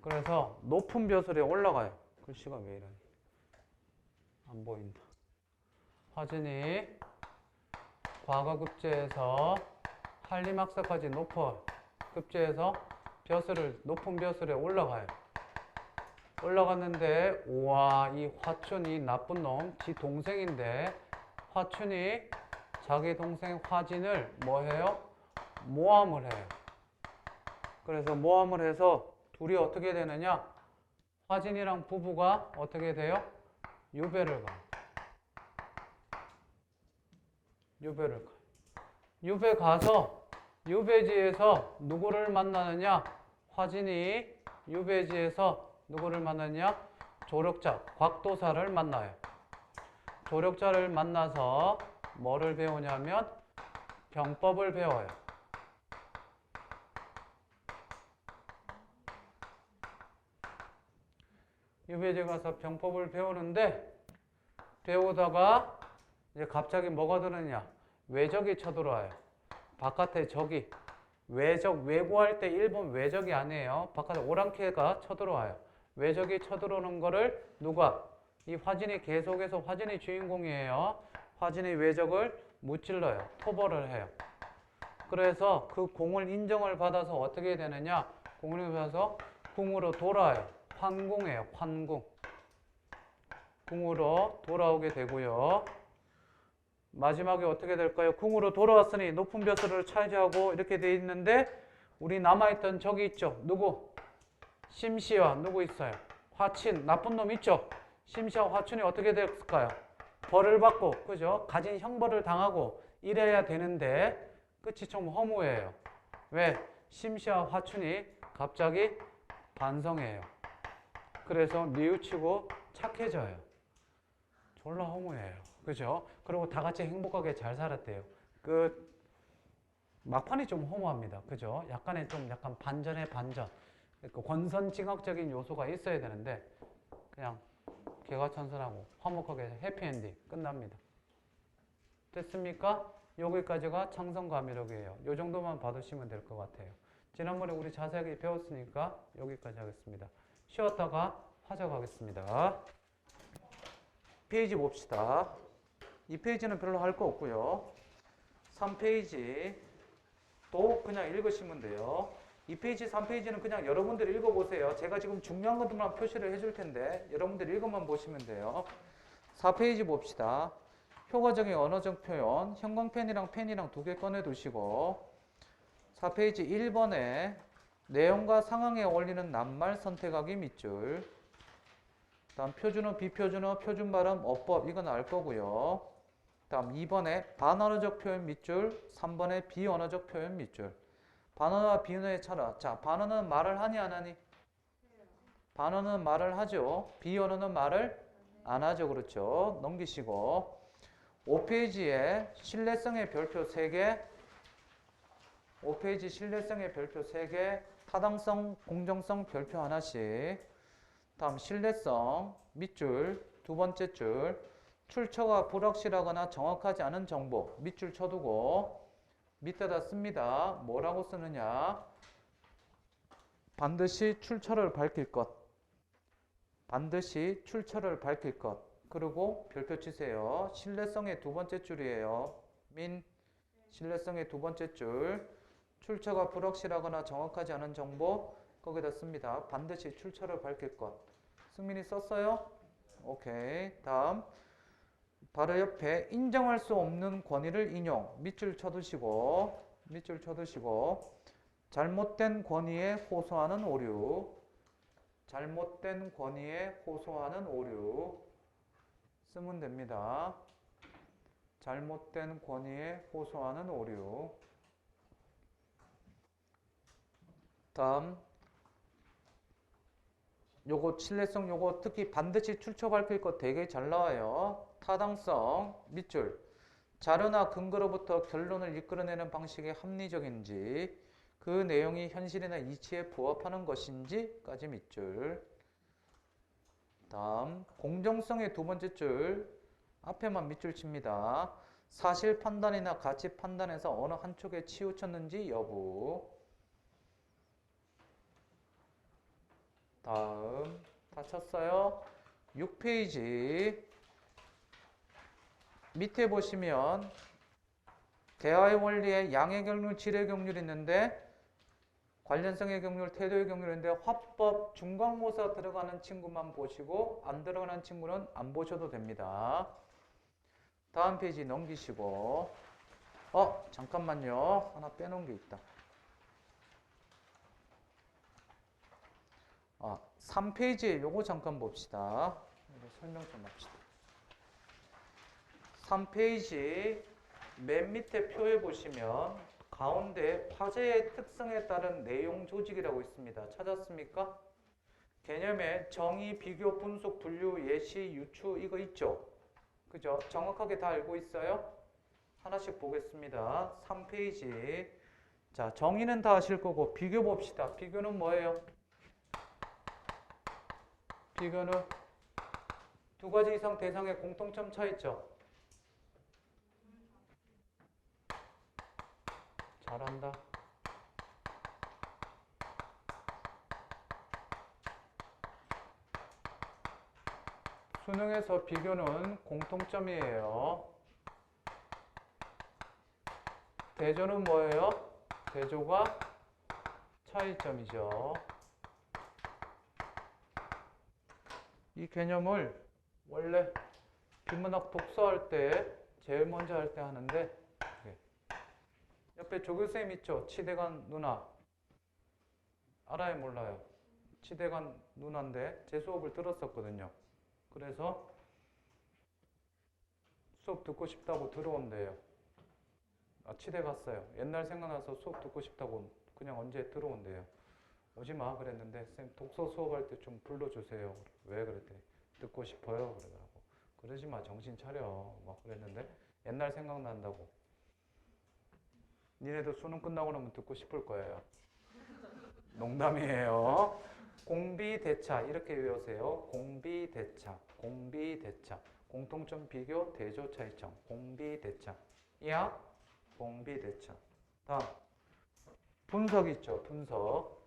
그래서 높은 벼슬에 올라가요. 글씨가 왜 이러니? 안 보인다. 화진이 과거 급제에서 한림학사까지 높아 급제해서 높은 벼슬에 올라가요. 올라갔는데 우와, 이 화춘이 나쁜 놈, 지 동생인데 화춘이 자기 동생 화진을 뭐 해요? 모함을 해요. 그래서 모함을 해서 둘이 어떻게 되느냐? 화진이랑 부부가 어떻게 돼요? 유배를 가요. 유배를 가요. 유배 가서 유배지에서 누구를 만나느냐? 화진이 유배지에서 누구를 만나느냐? 조력자, 곽도사를 만나요. 조력자를 만나서 뭐를 배우냐면 병법을 배워요. 유배지 가서 병법을 배우는데 배우다가 이제 갑자기 뭐가 드느냐? 외적이 쳐들어와요. 바깥에 적이. 외구할 때 일본 외적이 아니에요. 바깥에 오랑캐가 쳐들어와요. 외적이 쳐들어오는 거를 누가? 이 화진이 계속해서 화진이 주인공이에요. 화진이 외적을 무찔러요. 토벌을 해요. 그래서 그 공을 인정을 받아서 어떻게 되느냐? 공을 받아서 궁으로 돌아와요. 환궁이에요. 환궁. 궁으로 돌아오게 되고요. 마지막에 어떻게 될까요? 궁으로 돌아왔으니 높은 벼슬을 차지하고 이렇게 돼 있는데 우리 남아있던 적이 있죠. 누구? 심시와 누구 있어요? 화친, 나쁜 놈 있죠. 심시와 화춘이 어떻게 됐을까요? 벌을 받고, 그죠? 가진 형벌을 당하고 이래야 되는데 끝이 좀 허무해요. 왜? 심시와 화춘이 갑자기 반성해요. 그래서 뉘우치고 착해져요. 졸라 허무해요. 그죠? 그리고 다 같이 행복하게 잘 살았대요. 막판이 좀 허무합니다. 그죠? 약간 반전의 반전. 그러니까 권선징악적인 요소가 있어야 되는데 그냥 개과천선하고 화목하게 해피엔딩 끝납니다. 됐습니까? 여기까지가 창성감이력이에요. 이 정도만 받으시면 될 것 같아요. 지난번에 우리 자세하게 배웠으니까 여기까지 하겠습니다. 쉬었다가 화작하겠습니다. 페이지 봅시다. 이 페이지는 별로 할 거 없고요. 3페이지 또 그냥 읽으시면 돼요. 2페이지, 3페이지는 그냥 여러분들이 읽어보세요. 제가 지금 중요한 것들만 표시를 해줄 텐데 여러분들이 읽어만 보시면 돼요. 4페이지 봅시다. 효과적인 언어적 표현, 형광펜이랑 펜이랑 두 개 꺼내 두시고 4페이지 1번에 내용과 상황에 어울리는 낱말 선택하기 밑줄, 다음 표준어, 비표준어, 표준 발음, 어법 이건 알 거고요. 다음 2번에 반언어적 표현 밑줄, 3번에 비언어적 표현 밑줄. 반언어와 비언어의 차라. 자, 반언어는 말을 하니 안 하니? 반언어는 말을 하죠. 비언어는 말을 안 하죠. 그렇죠. 넘기시고 5페이지에 신뢰성의 별표 3개 5페이지 신뢰성의 별표 3개 타당성, 공정성 별표 하나씩 다음 신뢰성 밑줄 두 번째 줄 출처가 불확실하거나 정확하지 않은 정보 밑줄 쳐두고 밑에다 씁니다. 뭐라고 쓰느냐 반드시 출처를 밝힐 것 반드시 출처를 밝힐 것 그리고 별표 치세요. 신뢰성의 두 번째 줄이에요. 민 신뢰성의 두 번째 줄 출처가 불확실하거나 정확하지 않은 정보 거기다 씁니다. 반드시 출처를 밝힐 것. 승민이 썼어요? 오케이. 다음 바로 옆에 인정할 수 없는 권위를 인용. 밑줄 쳐두시고 잘못된 권위에 호소하는 오류. 잘못된 권위에 호소하는 오류 쓰면 됩니다. 잘못된 권위에 호소하는 오류. 다음 요거 신뢰성 요거 특히 반드시 출처 밝힐 거 되게 잘 나와요. 타당성 밑줄 자료나 근거로부터 결론을 이끌어내는 방식이 합리적인지 그 내용이 현실이나 이치에 부합하는 것인지까지 밑줄. 다음 공정성의 두 번째 줄 앞에만 밑줄 칩니다. 사실 판단이나 가치 판단에서 어느 한쪽에 치우쳤는지 여부. 다음 다 쳤어요. 6페이지 밑에 보시면 대화의 원리에 양의 경률, 질의 경률이 있는데 관련성의 경률, 태도의 경률인데 화법, 중간고사 들어가는 친구만 보시고 안 들어가는 친구는 안 보셔도 됩니다. 다음 페이지 넘기시고 잠깐만요. 하나 빼놓은 게 있다. 3페이지에 요거 잠깐 봅시다. 설명 좀 합시다. 3페이지 맨 밑에 표에 보시면 가운데 화제의 특성에 따른 내용 조직이라고 있습니다. 찾았습니까? 개념에 정의, 비교, 분석, 분류, 예시, 유추 이거 있죠? 그죠? 정확하게 다 알고 있어요? 하나씩 보겠습니다. 3페이지. 자, 정의는 다 아실 거고 비교 봅시다. 비교는 뭐예요? 비교는 두 가지 이상 대상의 공통점 차이점. 잘한다. 수능에서 비교는 공통점이에요. 대조는 뭐예요? 대조가 차이점이죠. 이 개념을 원래 비문학 독서할 때 제일 먼저 할 때 하는데 옆에 조교쌤 있죠? 치대관 누나. 알아요? 몰라요? 치대관 누나인데 제 수업을 들었었거든요. 그래서 수업 듣고 싶다고 들어온대요. 치대 갔어요. 옛날 생각나서 수업 듣고 싶다고 그냥 언제 들어온대요. 오지 마 그랬는데 쌤 독서 수업할 때 좀 불러주세요. 왜 그랬더니 듣고 싶어요 그러더라고. 그러지 마 정신 차려 막 그랬는데 옛날 생각난다고. 니네도 수능 끝나고 나면 듣고 싶을 거예요. 농담이에요. 공비대차 이렇게 외우세요. 공비대차, 공비대차, 공통점 비교, 대조 차이점, 공비대차. 야, 공비대차. 다음 분석 있죠. 분석.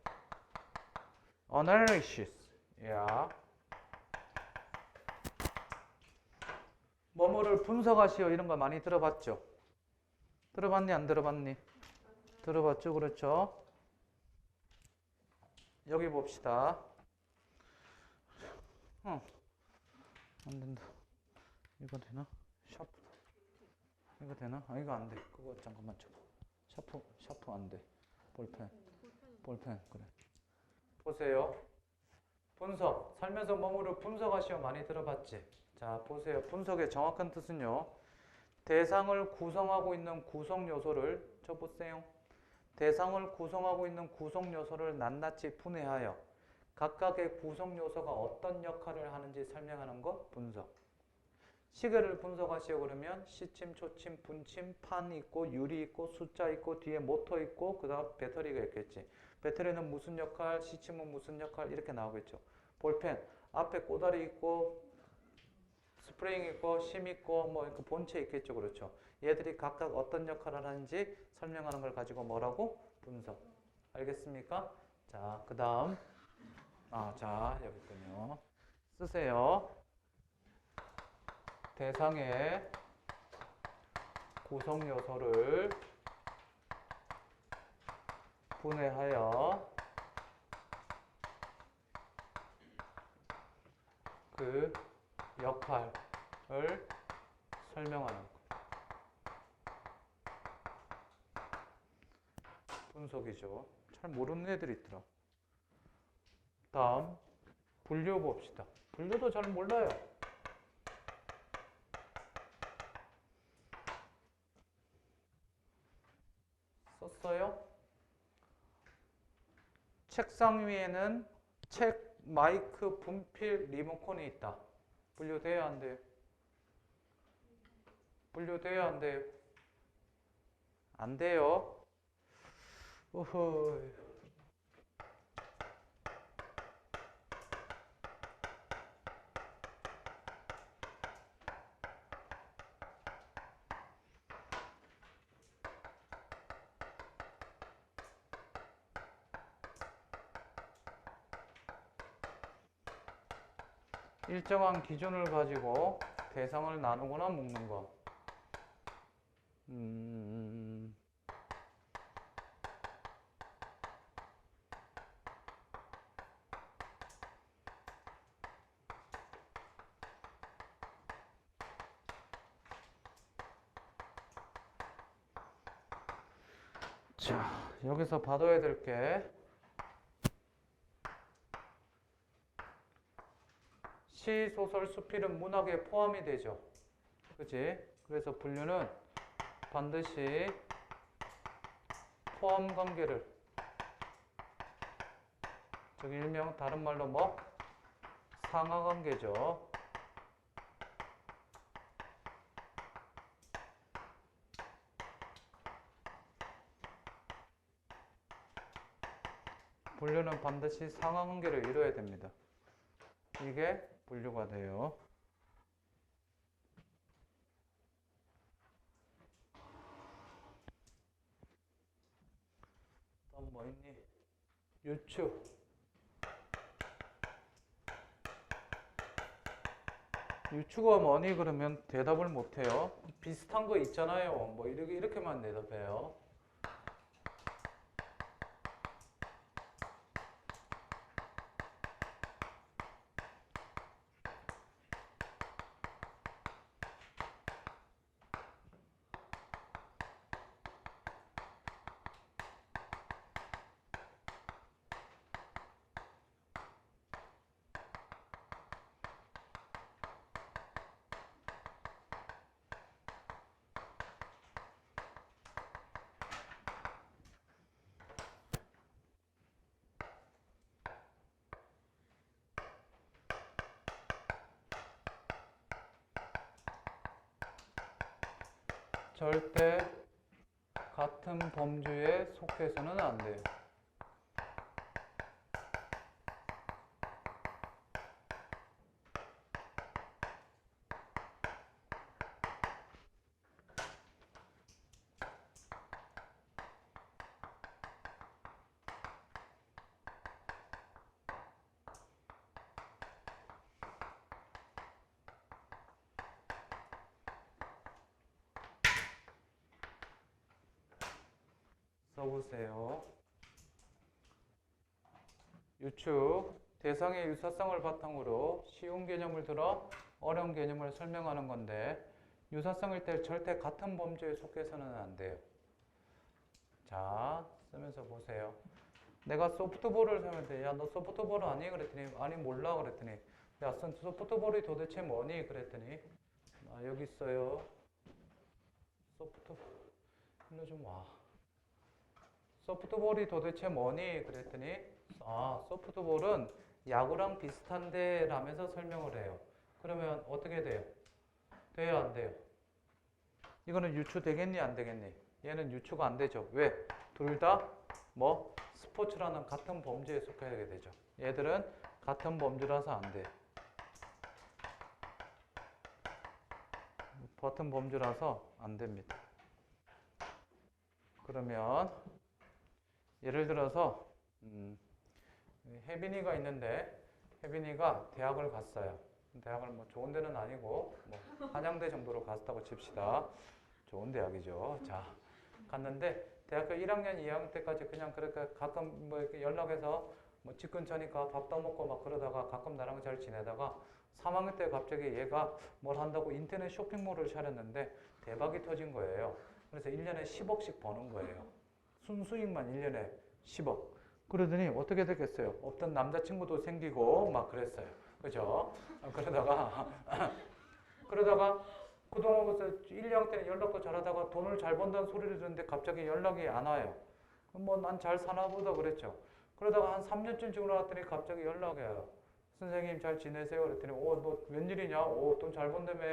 Analysis. 야. 뭐뭐를 분석하시오 이런 거 많이 들어봤죠? 들어봤니 안 들어봤니? 들어봤죠? 그렇죠? 여기 봅시다. 안 된다. 이거 되나? 샤프. 이거 되나? 이거 안 돼. 그거 잠깐만 쳐. 샤프 안 돼. 볼펜. 그래. 보세요. 분석. 살면서 뭐뭐를 분석하시오 많이 들어봤지? 자, 보세요. 분석의 정확한 뜻은요. 대상을 구성하고 있는 구성 요소를 쳐보세요. 대상을 구성하고 있는 구성 요소를 낱낱이 분해하여 각각의 구성 요소가 어떤 역할을 하는지 설명하는 것 분석. 시계를 분석하시오 그러면 시침, 초침, 분침, 판 있고 유리 있고 숫자 있고 뒤에 모터 있고 그 다음 배터리가 있겠지. 배터리는 무슨 역할, 시침은 무슨 역할 이렇게 나오겠죠. 볼펜 앞에 꼬다리 있고 스프링 있고 심 있고 뭐 그 본체 있겠죠. 그렇죠. 얘들이 각각 어떤 역할을 하는지 설명하는 걸 가지고 뭐라고? 분석. 알겠습니까? 자, 그 다음 자 여기 있군요. 쓰세요. 대상의 구성 요소를 분해하여 그 역할을 설명하는 것. 분석이죠. 잘 모르는 애들이 있더라. 다음 분류 봅시다. 분류도 잘 몰라요. 썼어요? 책상 위에는 책, 마이크, 분필, 리모컨이 있다. 분류돼야 안 돼요? 분류돼야 안 돼요? 안 돼요. 우후. 일정한 기준을 가지고 대상을 나누거나 묶는 거. 자, 여기서 봐둬야 될 게 시, 소설, 수필은 문학에 포함이 되죠. 그치? 그래서 분류는 반드시 포함 관계를 저기 일명 다른 말로 뭐? 상하 관계죠. 분류는 반드시 상하 관계를 이루어야 됩니다. 이게 분류가 돼요. 다음 뭐 있니? 유추. 유추가 뭐니? 그러면 대답을 못해요. 비슷한 거 있잖아요. 뭐 이렇게만 대답해요. 절대 같은 범주에 속해서는 안 돼요. 써보세요. 유추, 대상의 유사성을 바탕으로 쉬운 개념을 들어 어려운 개념을 설명하는 건데 유사성일 때 절대 같은 범주에 속해서는 안 돼요. 자, 쓰면서 보세요. 내가 소프트볼을 사면 야, 너 소프트볼 아니? 그랬더니 아니 몰라 그랬더니 야, 소프트볼이 도대체 뭐니? 그랬더니 여기 있어요. 소프트볼 일로 좀 와. 소프트볼이 도대체 뭐니? 그랬더니 소프트볼은 야구랑 비슷한데 라면서 설명을 해요. 그러면 어떻게 돼요? 돼요, 안 돼요? 이거는 유추되겠니, 안 되겠니? 얘는 유추가 안 되죠. 왜? 둘 다 뭐 스포츠라는 같은 범주에 속하게 되죠. 얘들은 같은 범주라서 안 돼. 같은 범주라서 안 됩니다. 그러면 예를 들어서 혜빈이가 있는데 혜빈이가 대학을 갔어요. 대학을 뭐 좋은 데는 아니고 뭐 한양대 정도로 갔다고 칩시다. 좋은 대학이죠. 자, 갔는데 대학교 1학년, 2학년 때까지 그냥 그렇게 가끔 뭐 이렇게 연락해서 뭐 집 근처니까 밥도 먹고 막 그러다가 가끔 나랑 잘 지내다가 3학년 때 갑자기 얘가 뭘 한다고 인터넷 쇼핑몰을 차렸는데 대박이 터진 거예요. 그래서 1년에 10억씩 버는 거예요. 순수익만 1년에 10억. 그러더니 어떻게 됐겠어요? 없던 남자친구도 생기고 막 그랬어요. 그죠? 그러다가 그동안 1, 2학년 때는 연락도 잘하다가 돈을 잘 번다는 소리를 듣는데 갑자기 연락이 안 와요. 뭐 난 잘 사나 보다 그랬죠. 그러다가 한 3년쯤 지나갔더니 갑자기 연락이 와요. 선생님 잘 지내세요? 그랬더니 너 웬일이냐? 돈 잘 번다며.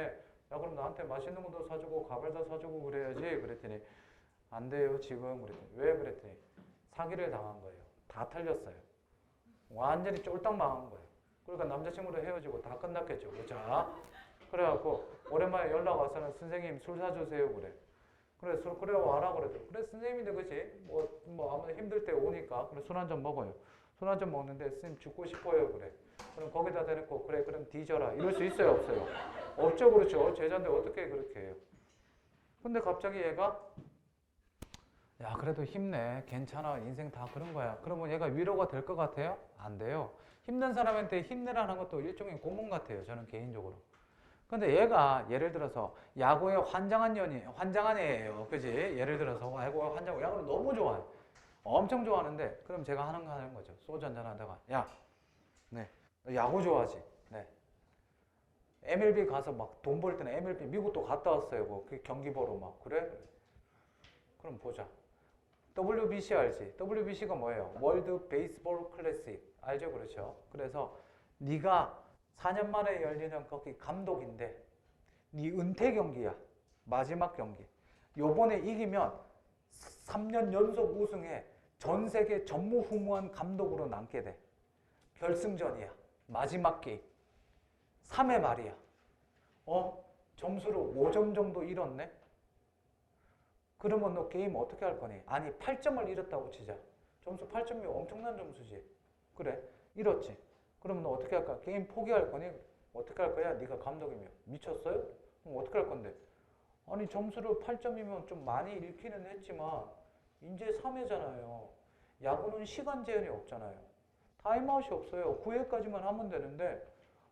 야 그럼 나한테 맛있는 것도 사주고 가발도 사주고 그래야지. 그랬더니 안 돼요 지금. 그랬더니 왜? 그랬더니 사기를 당한 거예요. 다 털렸어요. 완전히 쫄딱 망한 거예요. 그러니까 남자친구도 헤어지고 다 끝났겠죠. 그죠? 그래갖고 오랜만에 연락 와서는 선생님 술 사주세요 그래. 그래 술 그래 와라 그래도 그래 선생님인데 그치 뭐 아무나 힘들 때 오니까 그래 술 한 잔 먹어요. 술 한 잔 먹는데 선생님 죽고 싶어요 그래. 그럼 거기다 대놓고 그래 그럼 뒤져라 이럴 수 있어요 없어요? 없죠. 그렇죠. 제자인데 어떻게 그렇게 해요. 근데 갑자기 얘가 야 그래도 힘내 괜찮아 인생 다 그런 거야. 그러면 얘가 위로가 될 것 같아요? 안 돼요. 힘든 사람한테 힘내라는 것도 일종의 고문 같아요 저는 개인적으로. 근데 얘가 예를 들어서 야구에 환장한 애예요. 그지? 예를 들어서 야구에 야구를 너무 좋아해. 엄청 좋아하는데 그럼 제가 하는 거 하는 거죠. 소주 한잔 하다가 야, 네, 너 야구 좋아하지? 네. MLB 가서 막 돈 벌 때는 MLB 미국도 갔다 왔어요. 그 경기 보러 막 그래? 그럼 보자. WBC 알지? WBC가 뭐예요? 월드 베이스볼 클래식 알죠? 그렇죠? 그래서 네가 4년 만에 열리는 거기 감독인데 네 은퇴 경기야. 마지막 경기. 요번에 이기면 3년 연속 우승해 전 세계 전무후무한 감독으로 남게 돼. 결승전이야. 마지막 게임. 3회 말이야. 점수를 5점 정도 잃었네? 그러면 너 게임 어떻게 할 거니? 아니 8점을 잃었다고 치자. 점수 8점이 엄청난 점수지. 그래 잃었지. 그럼 너 어떻게 할까? 게임 포기할 거니? 어떻게 할 거야? 네가 감독이면. 미쳤어요? 그럼 어떻게 할 건데? 아니 점수를 8점이면 좀 많이 잃기는 했지만 이제 3회잖아요. 야구는 시간 제한이 없잖아요. 타임아웃이 없어요. 9회까지만 하면 되는데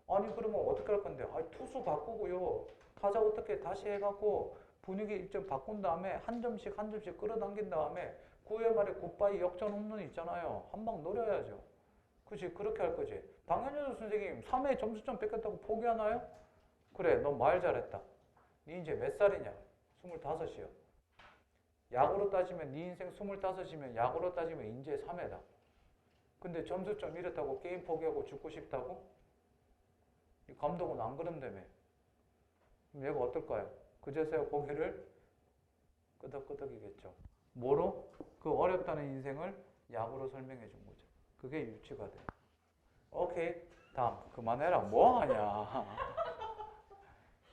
아니 그러면 어떻게 할 건데? 아니 투수 바꾸고요. 타자 어떻게 다시 해갖고 분위기 좀 바꾼 다음에 한 점씩 끌어당긴 다음에 9회 말에 굿바이 역전 홈런 있잖아요. 한 방 노려야죠. 그치? 그렇게 할 거지. 방현준 선생님 3회 점수점 뺏겼다고 포기하나요? 그래 너 말 잘했다. 네 이제 몇 살이냐? 25이요. 야구로 따지면 네 인생 25이면 야구로 따지면 이제 3회다. 근데 점수점 잃었다고 게임 포기하고 죽고 싶다고? 이 감독은 안 그런다며. 그럼 얘가 어떨까요? 그제서야 고개를 끄덕끄덕이겠죠. 뭐로? 그 어렵다는 인생을 야구로 설명해 준 거죠. 그게 유치가 돼요. 오케이. 다음. 그만해라. 뭐 하냐.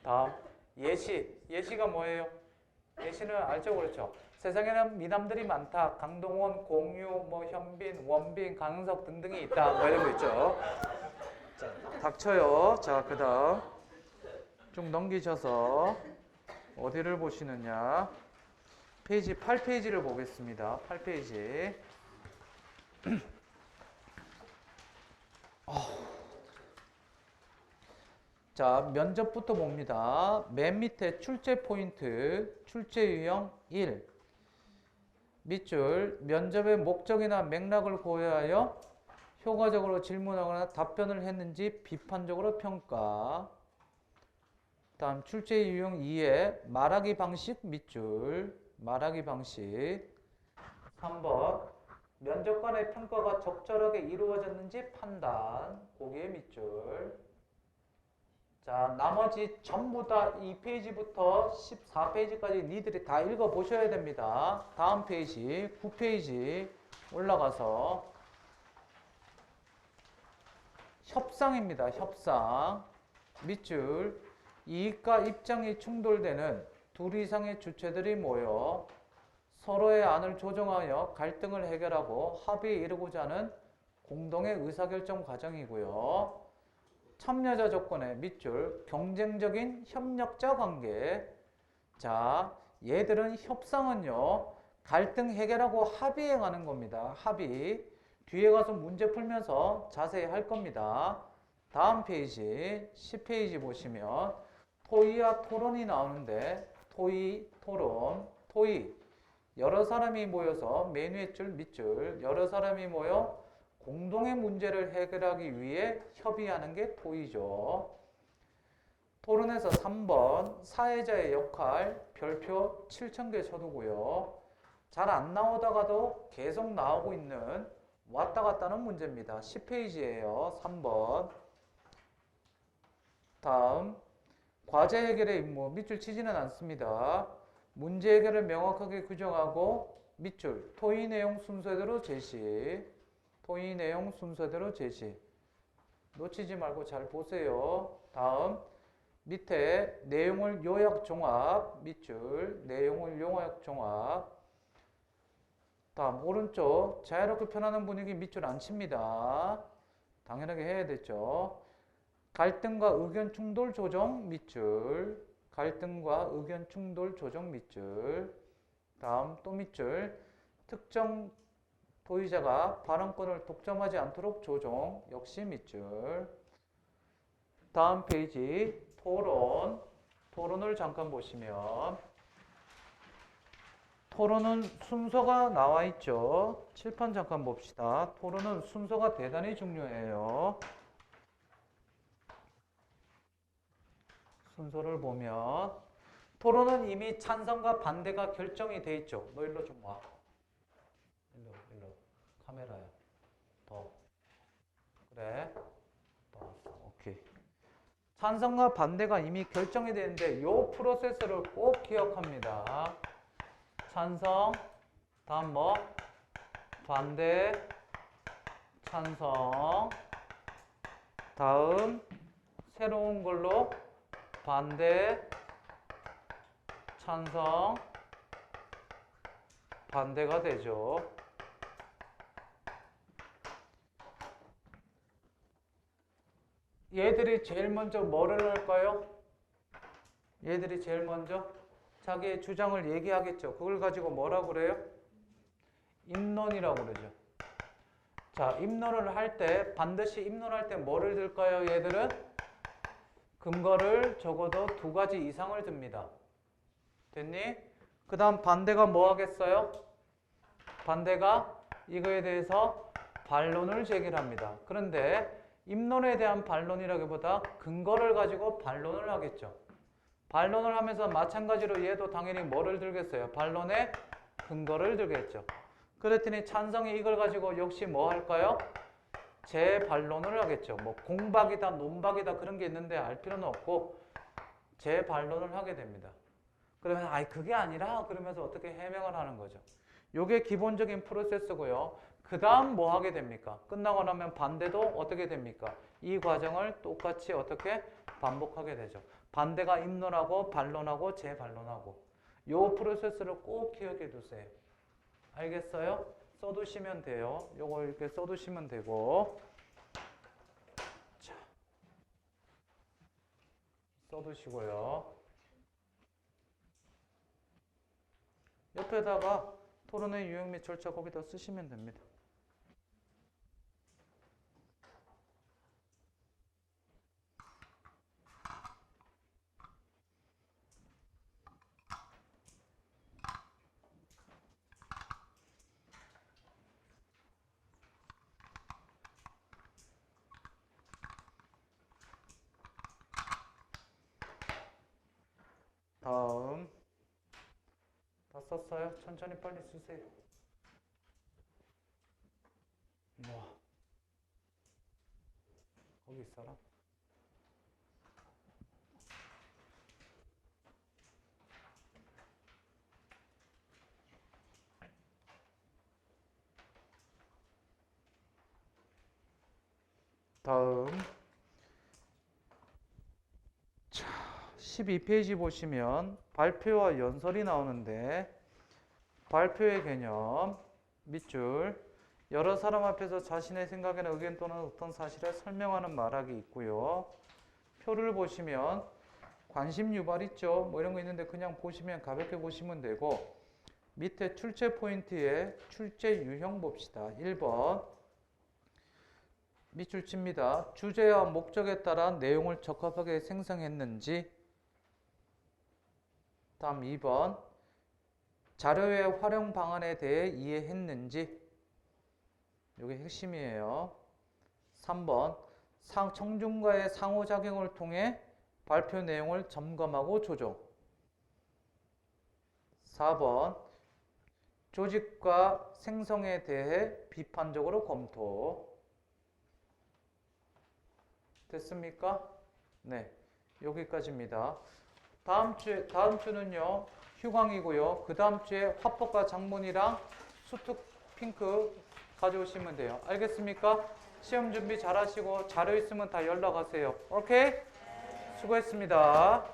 다음. 예시. 예시가 뭐예요? 예시는 알죠? 그렇죠? 세상에는 미남들이 많다. 강동원, 공유, 뭐 현빈, 원빈, 강은석 등등이 있다. 뭐 이런 거 있죠. 자, 닥쳐요. 자, 그 다음. 쭉 넘기셔서 어디를 보시느냐. 페이지 8페이지를 보겠습니다. 8페이지. 자, 면접부터 봅니다. 맨 밑에 출제 포인트, 출제 유형 1. 밑줄, 면접의 목적이나 맥락을 고려하여 효과적으로 질문하거나 답변을 했는지 비판적으로 평가. 다음 출제 유형 2에 말하기 방식 밑줄, 말하기 방식. 3번 면접 간의 평가가 적절하게 이루어졌는지 판단. 거기에 밑줄. 자, 나머지 전부 다 이 페이지부터 14페이지까지 니들이 다 읽어보셔야 됩니다. 다음 페이지, 9페이지 올라가서 협상입니다. 협상. 밑줄. 이익과 입장이 충돌되는 둘 이상의 주체들이 모여 서로의 안을 조정하여 갈등을 해결하고 합의에 이르고자 하는 공동의 의사결정 과정이고요. 참여자 조건의 밑줄, 경쟁적인 협력자 관계. 자, 얘들은 협상은요, 갈등 해결하고 합의해 가는 겁니다. 합의. 뒤에 가서 문제 풀면서 자세히 할 겁니다. 다음 페이지, 10페이지 보시면 토의와 토론이 나오는데, 토의, 토론, 토의. 여러 사람이 모여서 맨 위에 줄, 밑줄, 여러 사람이 모여 공동의 문제를 해결하기 위해 협의하는 게 토의죠. 토론에서 3번 사회자의 역할 별표 7,000개 쳐두고요. 잘 안 나오다가도 계속 나오고 있는 왔다 갔다는 문제입니다. 10페이지예요. 3번. 다음 과제 해결의 임무 밑줄 치지는 않습니다. 문제 해결을 명확하게 규정하고 밑줄 토의 내용 순서대로 제시. 토의 내용 순서대로 제시. 놓치지 말고 잘 보세요. 다음 밑에 내용을 요약 종합 밑줄 내용을 요약 종합. 다음 오른쪽 자유롭게 편하는 분위기 밑줄 안 칩니다. 당연하게 해야 되죠. 갈등과 의견 충돌 조정 밑줄 갈등과 의견 충돌 조정 밑줄. 다음 또 밑줄 특정 토의자가 발언권을 독점하지 않도록 조정 역시 밑줄. 다음 페이지 토론. 토론을 잠깐 보시면 토론은 순서가 나와 있죠. 칠판 잠깐 봅시다. 토론은 순서가 대단히 중요해요. 순서를 보면 토론은 이미 찬성과 반대가 결정이 돼 있죠. 너 일로 좀 와. 일로. 카메라야. 더. 그래. 더. 오케이. 찬성과 반대가 이미 결정이 되는데 이 프로세스를 꼭 기억합니다. 찬성, 다음 뭐? 반대, 찬성, 다음 새로운 걸로 반대, 찬성, 반대가 되죠. 얘들이 제일 먼저 뭐를 할까요? 얘들이 제일 먼저 자기의 주장을 얘기하겠죠. 그걸 가지고 뭐라고 그래요? 입론이라고 그러죠. 자, 입론을 할 때 반드시 입론할 때 뭐를 들까요? 얘들은 근거를 적어도 2가지 이상을 듭니다. 됐니? 그 다음 반대가 뭐 하겠어요? 반대가 이거에 대해서 반론을 제기를 합니다. 그런데 입론에 대한 반론이라기보다 근거를 가지고 반론을 하겠죠. 반론을 하면서 마찬가지로 얘도 당연히 뭐를 들겠어요? 반론의 근거를 들겠죠. 그랬더니 찬성이 이걸 가지고 역시 뭐 할까요? 재반론을 하겠죠. 뭐 공박이다, 논박이다 그런 게 있는데 알 필요는 없고 재반론을 하게 됩니다. 그러면 아이 그게 아니라 그러면서 어떻게 해명을 하는 거죠. 요게 기본적인 프로세스고요. 그 다음 뭐 하게 됩니까? 끝나고 나면 반대도 어떻게 됩니까? 이 과정을 똑같이 어떻게 반복하게 되죠. 반대가 입론하고 반론하고 재반론하고 요 프로세스를 꼭 기억해 두세요. 알겠어요? 써두시면 돼요. 요거 이렇게 써두시면 되고 자, 써두시고요. 옆에다가 토론의 유형 및 절차 거기다 쓰시면 됩니다. 다음 다 썼어요? 천천히 빨리 쓰세요. 뭐 거기 있어라. 다음 12페이지 보시면 발표와 연설이 나오는데 발표의 개념 밑줄 여러 사람 앞에서 자신의 생각이나 의견 또는 어떤 사실을 설명하는 말하기 있고요. 표를 보시면 관심 유발 있죠. 뭐 이런 거 있는데 그냥 보시면 가볍게 보시면 되고 밑에 출제 포인트에 출제 유형 봅시다. 1번 밑줄 칩니다. 주제와 목적에 따라 내용을 적합하게 생성했는지. 다음 2번 자료의 활용 방안에 대해 이해했는지. 이게 핵심이에요. 3번 청중과의 상호작용을 통해 발표 내용을 점검하고 조정. 4번 조직과 생성에 대해 비판적으로 검토. 됐습니까? 네, 여기까지입니다. 다음 주는요 휴강이고요. 그 다음 주에 화법과 장문이랑 수특 핑크 가져오시면 돼요. 알겠습니까? 시험 준비 잘 하시고 자료 있으면 다 연락하세요. 오케이? 수고했습니다.